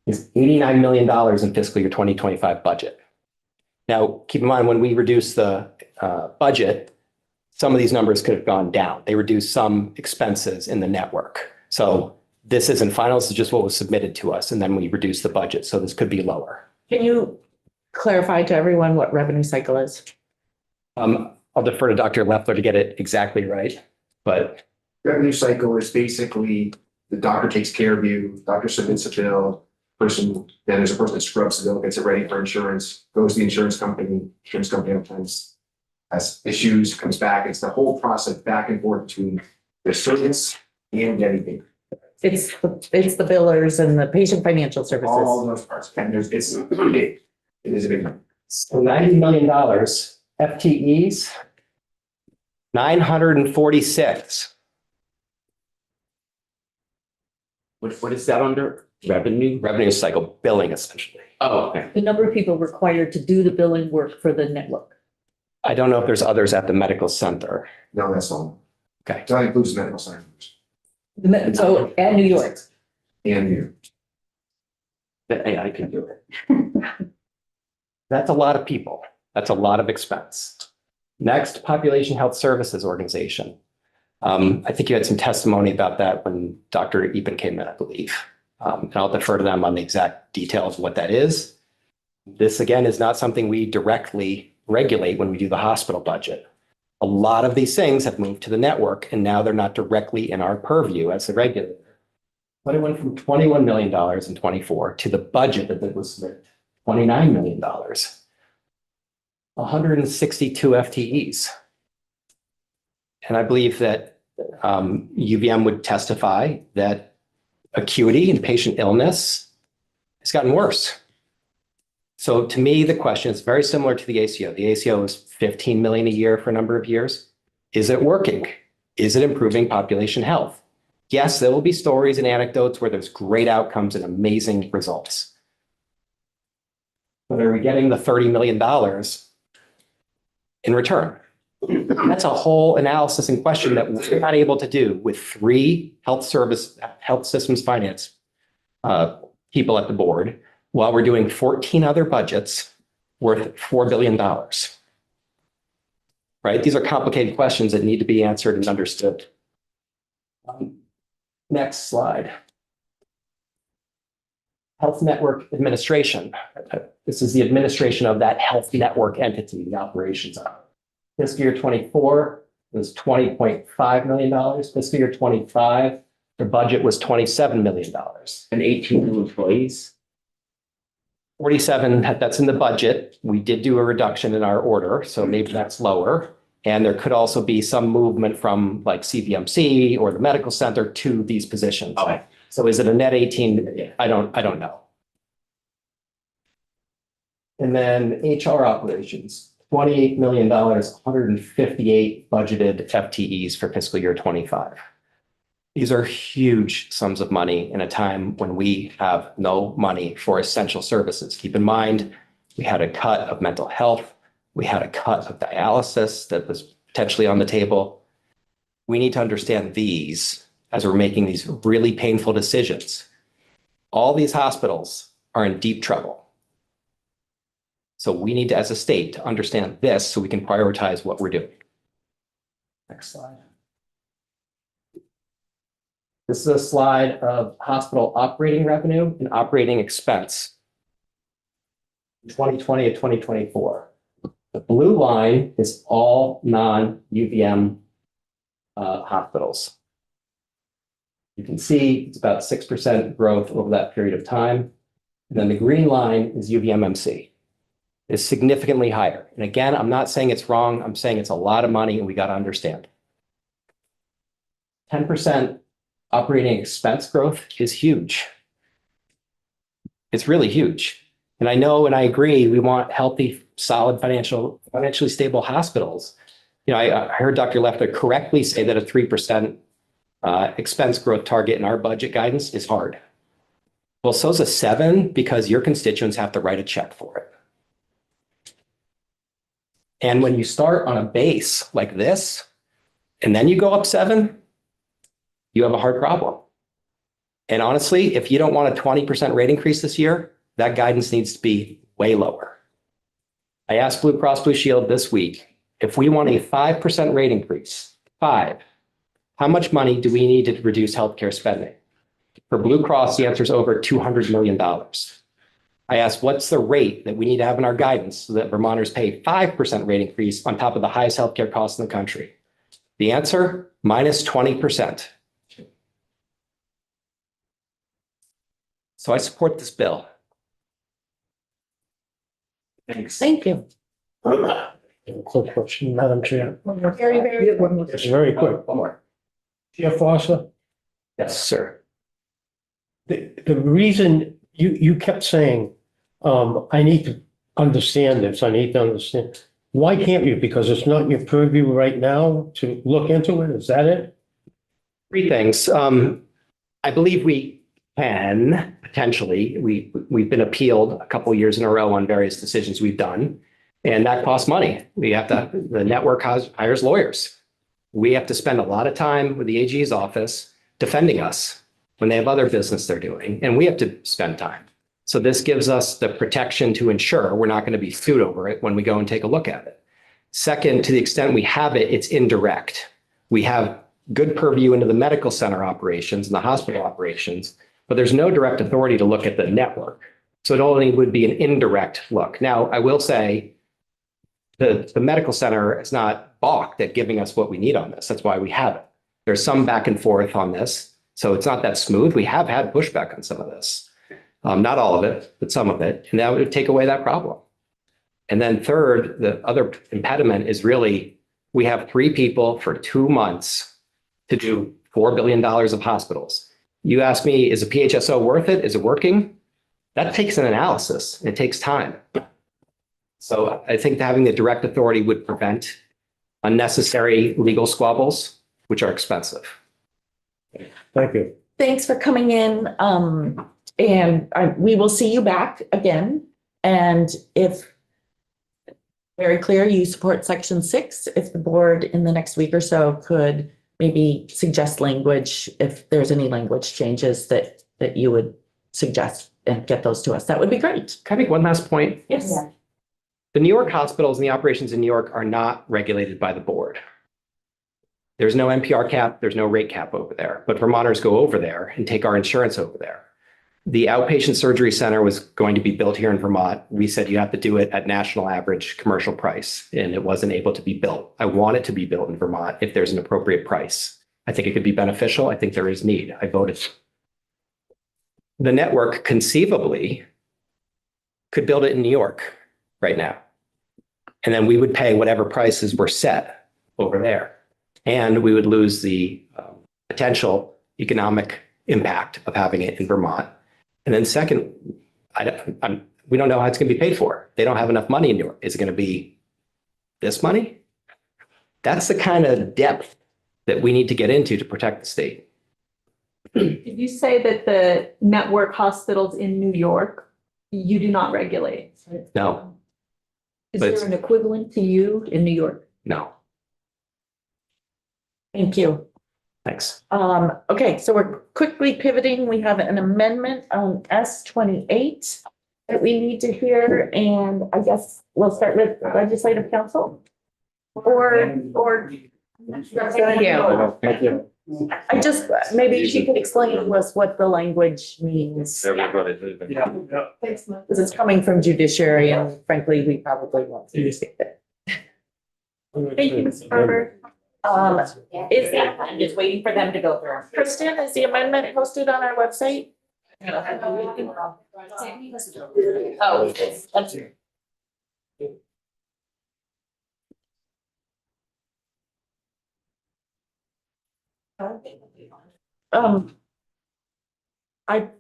is $89 million in fiscal year 2025 budget. Now, keep in mind, when we reduce the budget, some of these numbers could have gone down. They reduced some expenses in the network. So this isn't final, this is just what was submitted to us, and then we reduced the budget, so this could be lower. Can you clarify to everyone what revenue cycle is? I'll defer to Dr. Leffler to get it exactly right, but Revenue cycle is basically the doctor takes care of you, doctor submits a bill, then there's a person that scrubs the bill, gets it ready for insurance, goes to the insurance company sometimes has issues, comes back. It's the whole process back and forth between the service and getting paid. It's the billers and the patient financial All services. those parts. And it's big. It is a big number. so $90 million, FTEs, 946. What is that under? Revenue? Revenue cycle billing, essentially. Oh, okay. The number of people required to do the billing work for the network. I don't know if there's others at the medical center. No, that's all. Okay. That includes medical science. So, and New York. And you. The AI can do it. That's a lot of people. That's a lot of expense. Next, Population Health Services Organization. I think you had some testimony about that when Dr. Eben came in, I believe. And I'll defer to them on the exact details of what that is. This, again, is not something we directly regulate when we do the hospital budget. A lot of these things have moved to the network, and now they're not directly in our purview as the regulator. But it went from $21 million in 24 to the budget that was submitted, $29 million. 162 FTEs. And I believe that UVM would testify that acuity and patient illness has gotten worse. So to me, the question is very similar to the ACO. The ACO is 15 million a year for a number of years. Is it working? Is it improving population health? Yes, there will be stories and anecdotes where there's great outcomes and amazing results. But are we getting the $30 million in return? That's a whole analysis and question that we're not able to do with 3 health systems finance people at the board, while we're doing 14 other budgets worth $4 billion. Right? These are complicated questions that need to be answered and understood. Next slide. Health Network Administration. This is the administration of that health network entity, the operations of it. Fiscal year 24 was $20.5 million. Fiscal year 25, the budget was $27 million. And 18 new employees. 47, that's in the budget. We did do a reduction in our order, so maybe that's lower. And there could also be some movement from like CVMC or the medical center to these positions. Okay. So is it a net 18? I don't know. And then HR operations, $28 million, 158 budgeted FTEs for fiscal year 25. These are huge sums of money in a time when we have no money for essential services. Keep in mind, we had a cut of mental health. We had a cut of dialysis that was potentially on the table. We need to understand these as we're making these really painful decisions. All these hospitals are in deep trouble. So we need to, as a state, to understand this so we can prioritize what we're doing. Next slide. This is a slide of hospital operating revenue and operating expense. 2020 to 2024. The blue line is all non-UVM hospitals. You can see it's about 6% growth over that period of time. And then the green line is UVMMC. It's significantly higher. And again, I'm not saying it's wrong. I'm saying it's a lot of money and we got to understand. 10% operating expense growth is huge. It's really huge. And I know and I agree, we want healthy, solid, financially stable hospitals. You know, I heard Dr. Leffler correctly say that a 3% expense growth target in our budget guidance is hard. Well, so's a 7 because your constituents have to write a check for it. And when you start on a base like this, and then you go up 7, you have a hard problem. And honestly, if you don't want a 20% rate increase this year, that guidance needs to be way lower. I asked Blue Cross Blue Shield this week, if we want a 5% rate increase, 5, how much money do we need to reduce healthcare spending? For Blue Cross, the answer is over $200 million. I asked, what's the rate that we need to have in our guidance so that Vermonters pay 5% rate increase on top of the highest healthcare costs in the country? The answer, minus 20%. So I support this bill. Thanks. Thank you. Quick question, Madam Chair. Very, very. It's very quick. One more. Chair Foster, Yes, sir. the reason you kept saying, I need to understand this, I need to understand. Why can't you? Because it's not in your purview right now to look into it? Is that it? 3 things. I believe we can potentially, we've been appealed a couple of years in a row on various decisions we've done, and that costs money. The network hires lawyers. We have to spend a lot of time with the AG's office defending us when they have other business they're doing, and we have to spend time. So this gives us the protection to ensure we're not going to be sued over it when we go and take a look at it. Second, to the extent we have it, it's indirect. We have good purview into the medical center operations and the hospital operations, but there's no direct authority to look at the network. So it only would be an indirect look. Now, I will say the medical center is not balked at giving us what we need on this. That's why we have it. There's some back and forth on this. So it's not that smooth. We have had pushback on some of this. Not all of it, but some of it. And that would take away that problem. And then third, the other impediment is really, we have 3 people for 2 months to do $4 billion of hospitals. You ask me, is a PHSO worth it? Is it working? That takes an analysis. It takes time. So I think having the direct authority would prevent unnecessary legal squabbles, which are expensive. Thank you. Thanks for coming in. And we will see you back again. And if very clear, you support section 6, if the board in the next week or so could maybe suggest language, if there's any language changes that you would suggest and get those to us, that would be great. Can I make one last point? Yes. The New York hospitals and the operations in New York are not regulated by the board. There's no NPR cap, there's no rate cap over there, but Vermonters go over there and take our insurance over there. The outpatient surgery center was going to be built here in Vermont. We said you have to do it at national average commercial price, and it wasn't able to be built. I want it to be built in Vermont if there's an appropriate price. I think it could be beneficial. I think there is need. I voted. The network conceivably could build it in New York right now. And then we would pay whatever prices were set over there. And we would lose the potential economic impact of having it in Vermont. And then second, we don't know how it's going to be paid for. They don't have enough money in New York. Is it going to be this money? That's the kind of depth that we need to get into to protect the state. Did you say that the network hospitals in New York, you do not regulate? No, Is But- there an equivalent to you in New York? no, Thank you. thanks. Okay, so we're quickly pivoting. We have an amendment on S28 that we need to hear, and I guess we'll start with legislative council. Or. Thank you. I just, maybe she could explain to us what the language means. Everybody's leaving. Because it's coming from judiciary, and frankly, we probably won't use it. Thank you, Ms. Barber. Is that, I'm just waiting for them to go through. Kristen, is the amendment posted on our website? Oh, that's.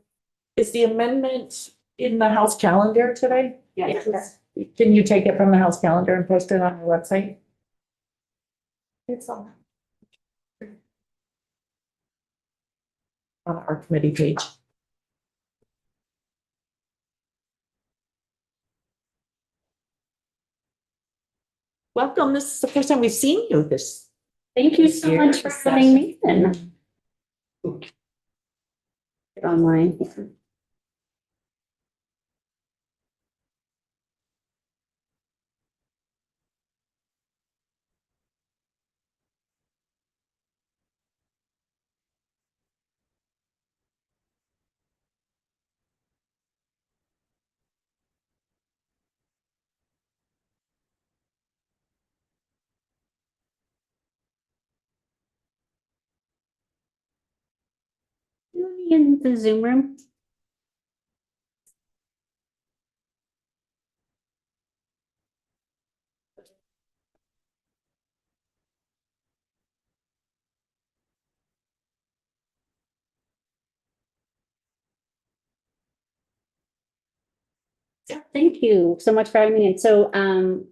Is the amendment in the House calendar today? Yes. Can you take it from the House calendar and post it on our website? It's on our committee page. Welcome. This is the first time we've seen you this. Thank you so much for having me in. Get online. In the Zoom room. Thank you so much for having me. And so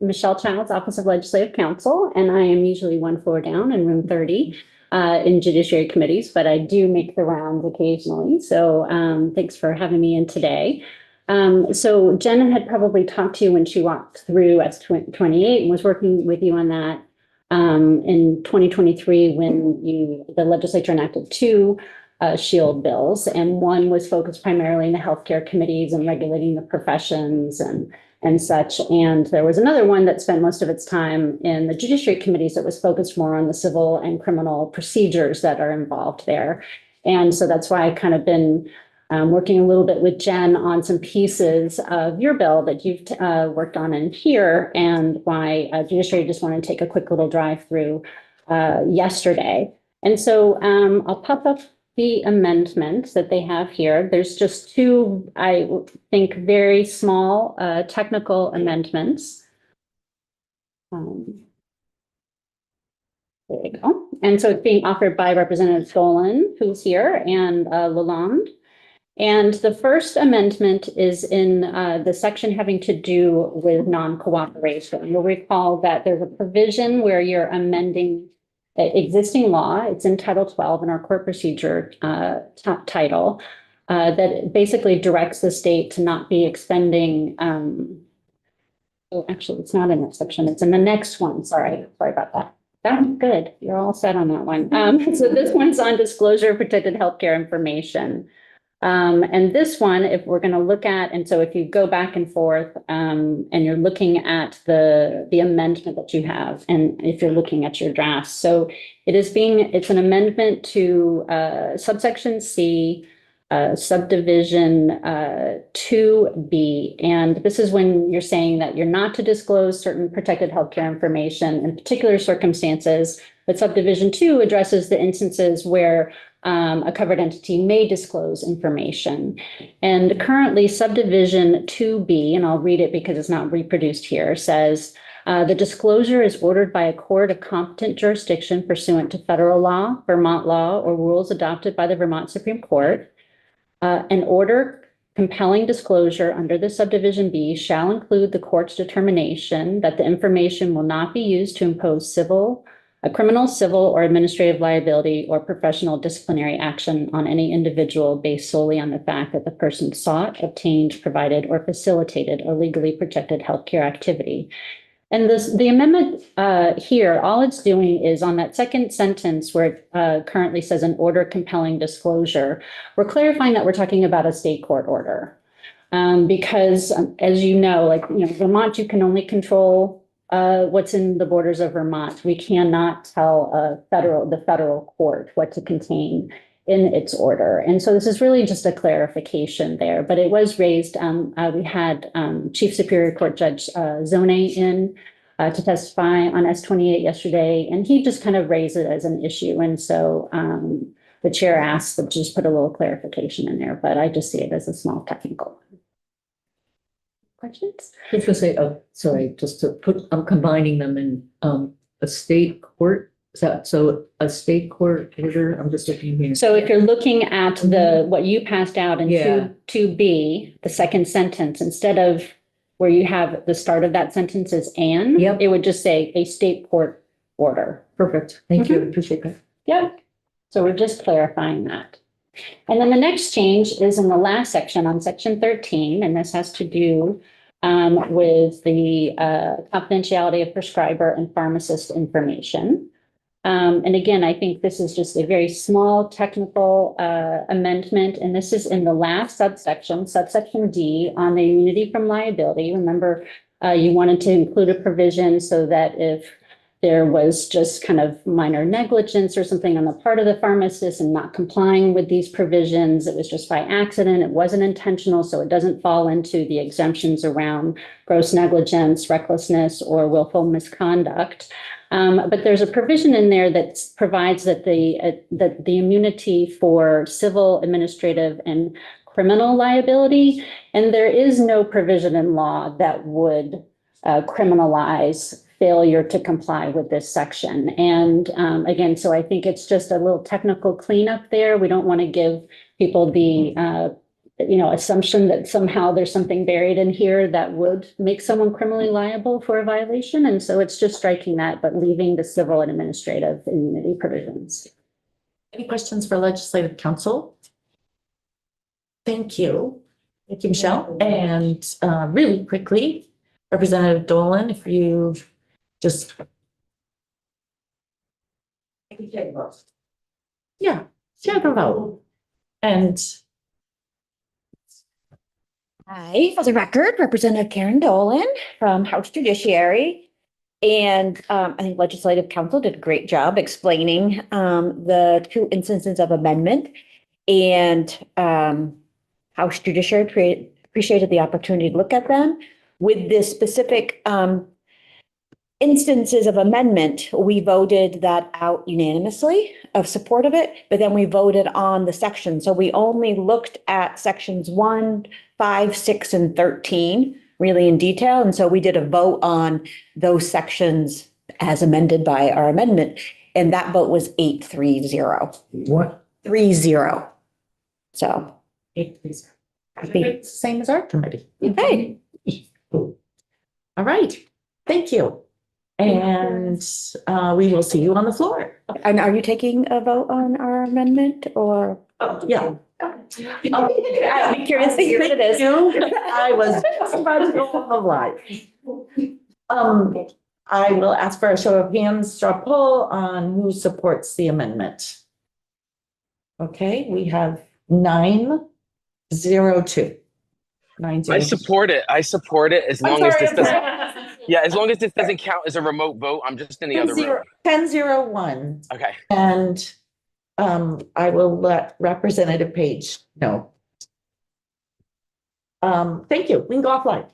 Michelle Childs, Office of Legislative Counsel, and I am usually one floor down in room 30 in judiciary committees, but I do make the rounds occasionally. So thanks for having me in today. So Jen had probably talked to you when she walked through S28 and was working with you on that. in 2023 when the legislature enacted two shield bills, and one was focused primarily in the healthcare committees and regulating the professions and such. And there was another one that spent most of its time in the judiciary committees that was focused more on the civil and criminal procedures that are involved there. And so that's why I've kind of been working a little bit with Jen on some pieces of your bill that you've worked on in here, and why judiciary just wanted to take a quick little drive through yesterday. And so I'll pop up the amendments that they have here. There's just two, I think, very small technical amendments. There we go. And so it's being offered by Representative Dolan, who's here, and Lalonde. And the first amendment is in the section having to do with non-cooperation. You'll recall that there's a provision where you're amending existing law. It's in Title 12 in our court procedure title that basically directs the state to not be expending. Oh, actually, it's not in that section. It's in the next one. Sorry about that. That one's good. You're all set on that one. So this one's on disclosure of protected healthcare information. And this one, if we're going to look at, and so if you go back and forth and you're looking at the amendment that you have, and if you're looking at your drafts, so it's an amendment to subsection C, subdivision 2B. And this is when you're saying that you're not to disclose certain protected healthcare information in particular circumstances, but subdivision 2 addresses the instances where a covered entity may disclose information. And currently subdivision 2B, and I'll read it because it's not reproduced here, says the disclosure is ordered by a court of competent jurisdiction pursuant to federal law, Vermont law, or rules adopted by the Vermont Supreme Court. An order compelling disclosure under the subdivision B shall include the court's determination that the information will not be used to impose criminal, civil, or administrative liability or professional disciplinary action on any individual based solely on the fact that the person sought, obtained, provided, or facilitated a legally protected healthcare activity. And the amendment here, all it's doing is on that second sentence where it currently says an order compelling disclosure, we're clarifying that we're talking about a state court order. Because as you know, Vermont, you can only control what's in the borders of Vermont. We cannot tell the federal court what to contain in its order. And so this is really just a clarification there, but it was raised. We had Chief Superior Court Judge Zone in to testify on S28 yesterday, and he just kind of raised it as an issue. And so the chair asked to just put a little clarification in there, but I just see it as a small technical. Questions? I was gonna say, I'm combining them in a state court. Is that so? A state court order? I'm just looking here. So if you're looking at what you passed out in 2B, the second sentence, instead of where you have the start of that sentence is and, it would just say a state court order. Perfect. Thank you. Appreciate that. Yep. So we're just clarifying that. And then the next change is in the last section on section 13, and this has to do with the confidentiality of prescriber and pharmacist information. And again, I think this is just a very small technical amendment, and this is in the last subsection D, on the immunity from liability. Remember, you wanted to include a provision so that if there was just kind of minor negligence or something on the part of the pharmacist and not complying with these provisions, it was just by accident, it wasn't intentional, so it doesn't fall into the exemptions around gross negligence, recklessness, or willful misconduct. But there's a provision in there that provides that the immunity for civil, administrative, and criminal liability, and there is no provision in law that would criminalize failure to comply with this section. And again, so I think it's just a little technical cleanup there. We don't want to give people the assumption that somehow there's something buried in here that would make someone criminally liable for a violation. And so it's just striking that, but leaving the civil and administrative immunity provisions. Any questions for legislative counsel? Thank you. Thank you, Michelle. And really quickly, Representative Dolan, if you just Yeah, share the vote. And Hi, for the record, Representative Karen Dolan from House Judiciary. And I think Legislative Council did a great job explaining the two instances of amendment. And House Judiciary appreciated the opportunity to look at them. With this specific instances of amendment, we voted that out unanimously of support of it, but then we voted on the section. So we only looked at sections 1, 5, 6, and 13 really in detail. And so we did a vote on those sections as amended by our amendment. And that vote was 8-3-0. What? 3-0. So, it's the same as our committee. okay. All right, thank you. And we will see you on the floor. And are you taking a vote on our amendment or? Oh, yeah. I'd be curious to hear what it is. I was just about to go on the live. I will ask for a show of hands, straw poll on who supports the amendment. Okay, we have 9-0-2. 9-0-2. I support it. I support it as long as this doesn't, yeah, as long as this doesn't count as a remote vote. I'm just in the other room. 10-0-1. Okay. And I will let Representative Page know. Thank you. We can go offline.